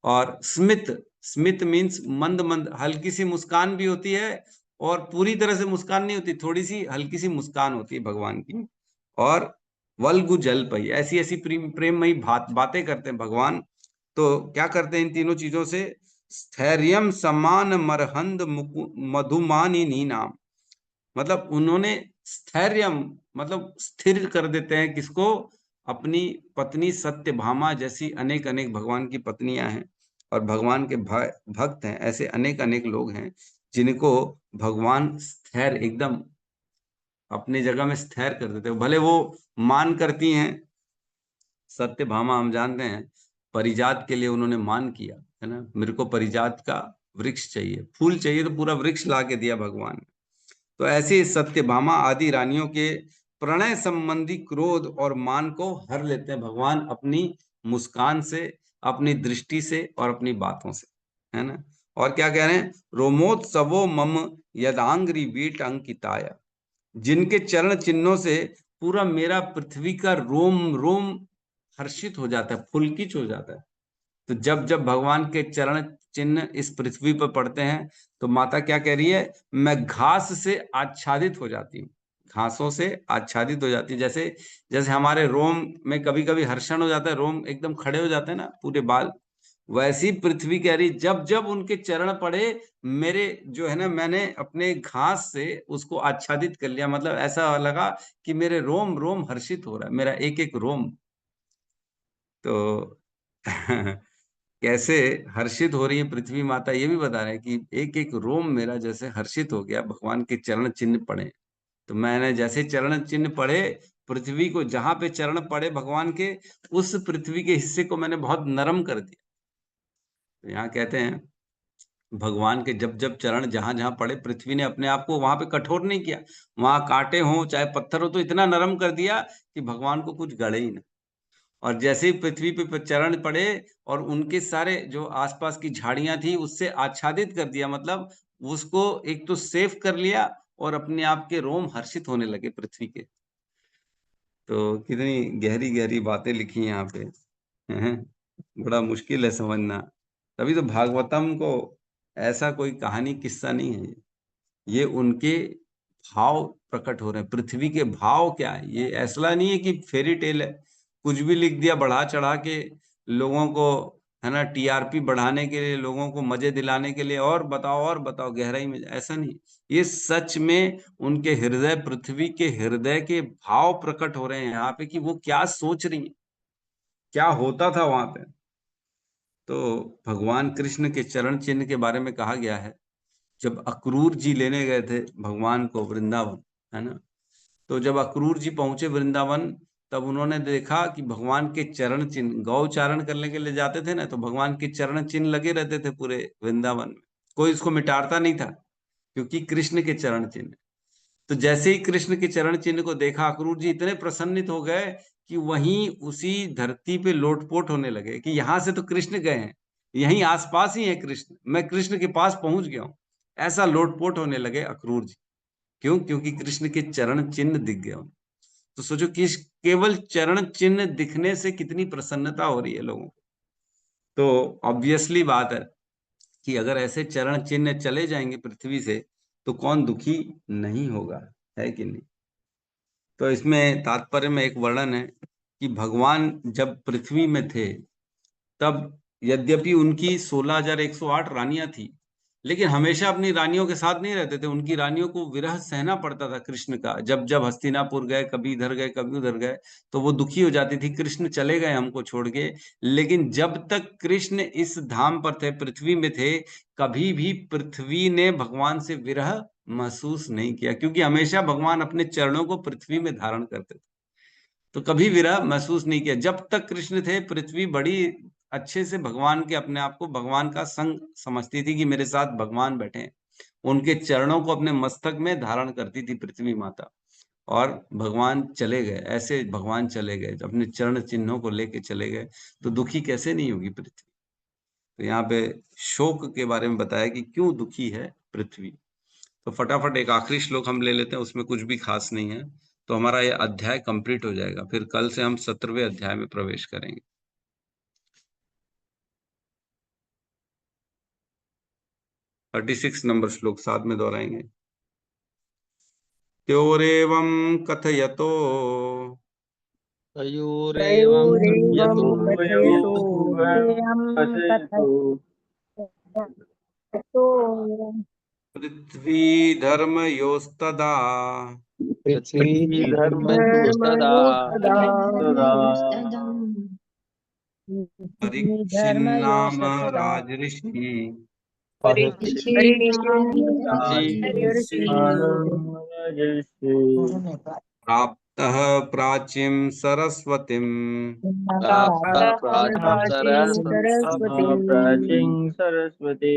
और स्मित, स्मित मीन्स मंद मंद, हल्की सी मुस्कान भी होती है और पूरी तरह से मुस्कान नहीं होती, थोड़ी सी हल्की सी मुस्कान होती है भगवान की। और वल्गु जलपई, ऐसी ऐसी प्रेममयी बातें करते हैं भगवान। तो क्या करते हैं इन तीनों चीजों से, स्थैर्यम समान मरहंद मधुमानिनी नाम, मतलब उन्होंने स्थैर्यम मतलब स्थिर कर देते हैं किसको, अपनी पत्नी सत्यभामा जैसी अनेक अनेक भगवान की पत्नियां हैं और भगवान के भक्त हैं, ऐसे अनेक अनेक लोग हैं जिनको भगवान स्थैर्य, एकदम अपनी जगह में स्थैर्य कर देते हैं। भले वो मान करती हैं, सत्यभामा हम जानते हैं परिजात के लिए उन्होंने मान किया है ना, मेरे को परिजात का वृक्ष चाहिए, फूल चाहिए, तो पूरा वृक्ष ला के दिया भगवान ने। तो ऐसे सत्यभामा आदि रानियों के प्रणय संबंधी क्रोध और मान को हर लेते हैं भगवान अपनी मुस्कान से, अपनी दृष्टि से और अपनी बातों से, है ना। और क्या कह रहे हैं, रोमोत्सवो मम यदांग्री वीट अंकिताया, जिनके चरण चिन्हों से पूरा मेरा पृथ्वी का रोम रोम हर्षित हो जाता है, पुलकित हो जाता है। तो जब जब भगवान के चरण चिन्ह इस पृथ्वी पर पड़ते हैं तो माता क्या कह रही है, मैं घास से आच्छादित हो जाती हूँ, घासों से आच्छादित हो जाती है। जैसे जैसे हमारे रोम में कभी कभी हर्षण हो जाता है, रोम एकदम खड़े हो जाते हैं ना पूरे बाल, वैसी पृथ्वी कह रही जब जब उनके चरण पड़े मेरे जो है ना, मैंने अपने घास से उसको आच्छादित कर लिया, मतलब ऐसा लगा कि मेरे रोम रोम हर्षित हो रहा है, मेरा एक एक रोम। तो कैसे हर्षित हो रही है पृथ्वी माता, ये भी बता रहे हैं कि एक एक रोम मेरा जैसे हर्षित हो गया, भगवान के चरण चिन्ह पड़े। तो मैंने जैसे चरण चिन्ह पड़े पृथ्वी को, जहां पे चरण पड़े भगवान के, उस पृथ्वी के हिस्से को मैंने बहुत नरम कर दिया। तो यहाँ कहते हैं भगवान के जब जब चरण जहां जहां पड़े, पृथ्वी ने अपने आप को वहां पे कठोर नहीं किया, वहां कांटे हो चाहे पत्थर हो तो इतना नरम कर दिया कि भगवान को कुछ गड़े ही ना। और जैसे ही पृथ्वी पे चरण पड़े और उनके सारे जो आसपास की झाड़ियां थी उससे आच्छादित कर दिया, मतलब उसको एक तो सेफ कर लिया और अपने आप के रोम हर्षित होने लगे पृथ्वी के। तो कितनी गहरी गहरी बातें लिखी हैं यहाँ पे, हैं? बड़ा मुश्किल है समझना। तभी तो भागवतम को ऐसा कोई कहानी किस्सा नहीं है, ये उनके भाव प्रकट हो रहे हैं। पृथ्वी के भाव क्या है, ये ऐसा नहीं है कि फेरी टेल है, कुछ भी लिख दिया बढ़ा चढ़ा के लोगों को, है ना, टीआरपी बढ़ाने के लिए, लोगों को मजे दिलाने के लिए, और बताओ गहराई में, ऐसा नहीं। ये सच में उनके हृदय, पृथ्वी के हृदय के भाव प्रकट हो रहे हैं यहाँ पे कि वो क्या सोच रही है, क्या होता था वहां पे। तो भगवान कृष्ण के चरण चिन्ह के बारे में कहा गया है, जब अक्रूर जी लेने गए थे भगवान को वृंदावन, है ना, तो जब अक्रूर जी पहुंचे वृंदावन तब उन्होंने देखा कि भगवान के चरण चिन्ह, गौचारण करने के लिए जाते थे ना, तो भगवान के चरण चिन्ह लगे रहते थे पूरे वृंदावन में, कोई इसको मिटाता नहीं था क्योंकि कृष्ण के चरण चिन्ह। तो जैसे ही कृष्ण के चरण चिन्ह को देखा अक्रूर जी इतने प्रसन्नित हो गए कि वहीं उसी धरती पे लोटपोट होने लगे कि यहाँ से तो कृष्ण गए हैं, यहीं आसपास ही है कृष्ण, मैं कृष्ण के पास पहुंच गया हूं, ऐसा लोटपोट होने लगे अक्रूर जी। क्यों? क्योंकि कृष्ण के चरण चिन्ह दिख गए उन्हें। तो सोचो कि केवल चरण चिन्ह दिखने से कितनी प्रसन्नता हो रही है लोगों को। तो ऑब्वियसली बात है कि अगर ऐसे चरण चिन्ह चले जाएंगे पृथ्वी से तो कौन दुखी नहीं होगा, है कि नहीं। तो इसमें तात्पर्य में एक वर्णन है कि भगवान जब पृथ्वी में थे तब यद्यपि उनकी 16,108 रानियां थी, लेकिन हमेशा अपनी रानियों के साथ नहीं रहते थे, उनकी रानियों को विरह सहना पड़ता था कृष्ण का। जब जब हस्तिनापुर गए, कभी इधर गए कभी उधर गए, तो वो दुखी हो जाती थी, कृष्ण चले गए हमको छोड़ के। लेकिन जब तक कृष्ण इस धाम पर थे, पृथ्वी में थे, कभी भी पृथ्वी ने भगवान से विरह महसूस नहीं किया, क्योंकि हमेशा भगवान अपने चरणों को पृथ्वी में धारण करते थे, तो कभी विरह महसूस नहीं किया। जब तक कृष्ण थे, पृथ्वी बड़ी अच्छे से भगवान के, अपने आप को भगवान का संग समझती थी कि मेरे साथ भगवान बैठे हैं। उनके चरणों को अपने मस्तक में धारण करती थी पृथ्वी माता। और भगवान चले गए, ऐसे भगवान चले गए, अपने चरण चिन्हों को लेके चले गए, तो दुखी कैसे नहीं होगी पृथ्वी। तो यहाँ पे शोक के बारे में बताया कि क्यों दुखी है पृथ्वी। तो फटाफट एक आखिरी श्लोक हम ले लेते हैं, उसमें कुछ भी खास नहीं है, तो हमारा ये अध्याय कंप्लीट हो जाएगा। फिर कल से हम 17वें अध्याय में प्रवेश करेंगे। 36 नंबर श्लोक साथ में दोहराएंगे। त्योरेवं कथयतो तयोरेवं तयोरेवं कथयतो कथयतो पृथ्वी धर्मयोस्तदा पृथ्वी धर्मयोस्तदा परीक्षिन्नाम राजऋषि प्राप्तः प्राचीं सरस्वतीं प्राप्तः प्राचीं सरस्वतीं प्राचीं सरस्वती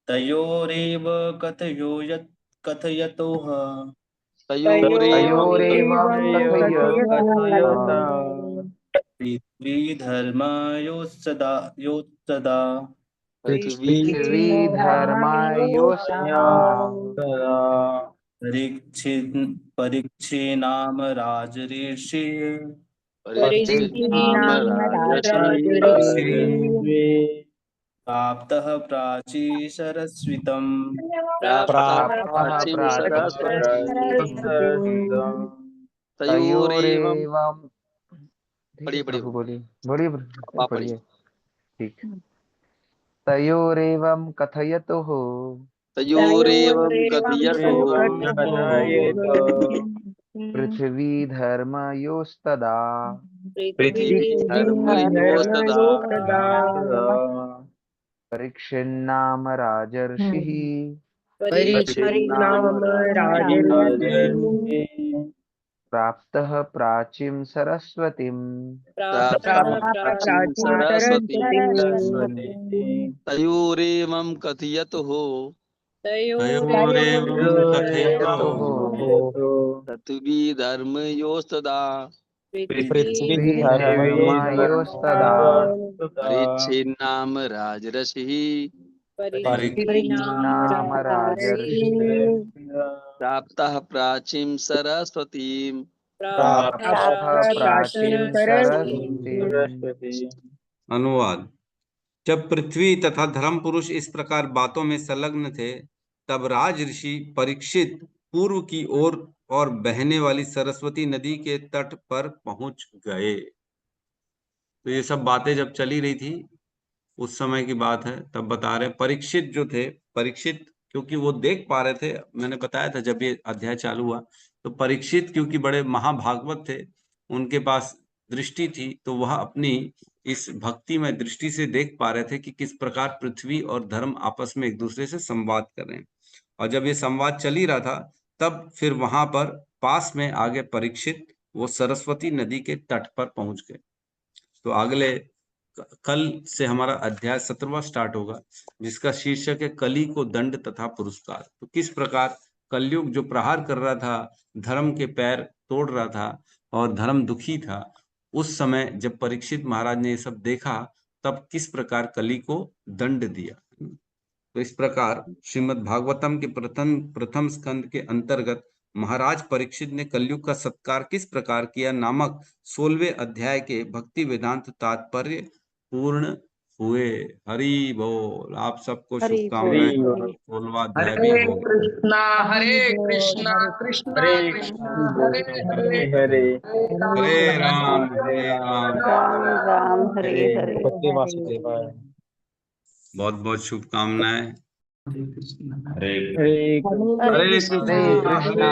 तयोरेव कथयतोः पृथ्वीधर्मयोस्तदा परीक्षेनाम राजऋषि प्राप्तः प्राची सरस्वतीं तयोरेवं पढ़िए पढ़िए बोलिए पापा पढ़िए। ठीक। तयोरेवं कथयतुः तयोरेवं कथयतो पृथ्वी धर्मयोस्तदा धर्मयोस्तदा परीक्षन्नाम राजर्षिः प्राप्तः प्राचीं सरस्वतीं तयोरेवं कथयतुः पृथ्वी धर्मयोस्तदा धर्मयोस्तदा परीक्षेन्नाम राजर्षिः परीक्षन्नाम राजर्षिः प्राप्तः प्राचीं सरस्वतीं प्राचीं सरस्वतीं। अनुवाद। जब पृथ्वी तथा धर्म पुरुष इस प्रकार बातों में संलग्न थे, तब राज ऋषि परीक्षित पूर्व की ओर और बहने वाली सरस्वती नदी के तट पर पहुंच गए। तो ये सब बातें जब चली रही थी उस समय की बात है, तब बता रहे परीक्षित जो थे, परीक्षित क्योंकि वो देख पा रहे थे, मैंने बताया था जब ये अध्याय चालू हुआ, तो परीक्षित क्योंकि बड़े महाभागवत थे, उनके पास दृष्टि थी, तो वह अपनी इस भक्ति में दृष्टि से देख पा रहे थे कि किस प्रकार पृथ्वी और धर्म आपस में एक दूसरे से संवाद कर रहे हैं। और जब ये संवाद चल ही रहा था, तब फिर वहां पर पास में आगे परीक्षित वो सरस्वती नदी के तट पर पहुंच गए। तो अगले कल से हमारा अध्याय 17वां स्टार्ट होगा, जिसका शीर्षक है कली को दंड तथा पुरस्कार। तो किस प्रकार कलयुग जो प्रहार कर रहा था, धर्म के पैर तोड़ रहा था और धर्म दुखी था, उस समय जब परीक्षित महाराज ने ये सब देखा, तब किस प्रकार कली को दंड दिया। तो इस प्रकार श्रीमद् भागवतम के प्रथम स्कंद के अंतर्गत महाराज परीक्षित ने कलयुग का सत्कार किस प्रकार किया नामक 16वें अध्याय के भक्ति वेदांत तात्पर्य पूर्ण हुए। हरि बोल। आप सबको शुभकामनाएं। 16वां अध्याय भी हो गया। हरे कृष्णा कृष्णा कृष्णा हरे हरे हरे हरे राम हरे राम राम हरे हरे बहुत बहुत शुभकामनाएं। हरे हरे कृष्ण हरे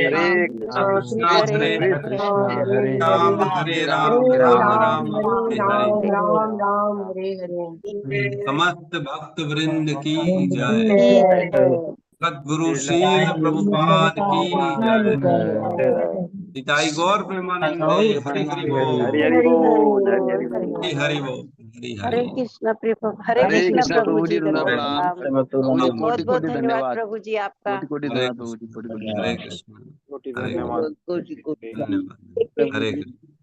हरे कृष्ण कृष्ण हरे हरे कृष्ण हरे राम हरे हरे राम राम राम राम राम हरे हरे राम राम हरे हरे समस्त भक्त वृंद की जय जय सद्गुरु शील प्रभुपाद की जय जय। निताई गौर प्रेमानंदे हरि हरि बोल हरि हरि बोल हरि हरि हरि बोल हरि बोल हरि हरे हरि कृष्ण प्रभु, हरे हरे कृष्ण कृष्ण प्रभु प्रभु जी, जी दंडवत धन्यवाद प्रणाम प्रणाम। प्रभु जी बहुत कोटि बहुत कोटि धन्यवाद धन्यवाद प्रभु जी आपका। कोटि कोटि हरे धन्यवाद प्रभु जी कोटि कोटि हरे धन्यवाद कृष्ण हरे कृष्ण धन्यवाद हरे कृष्ण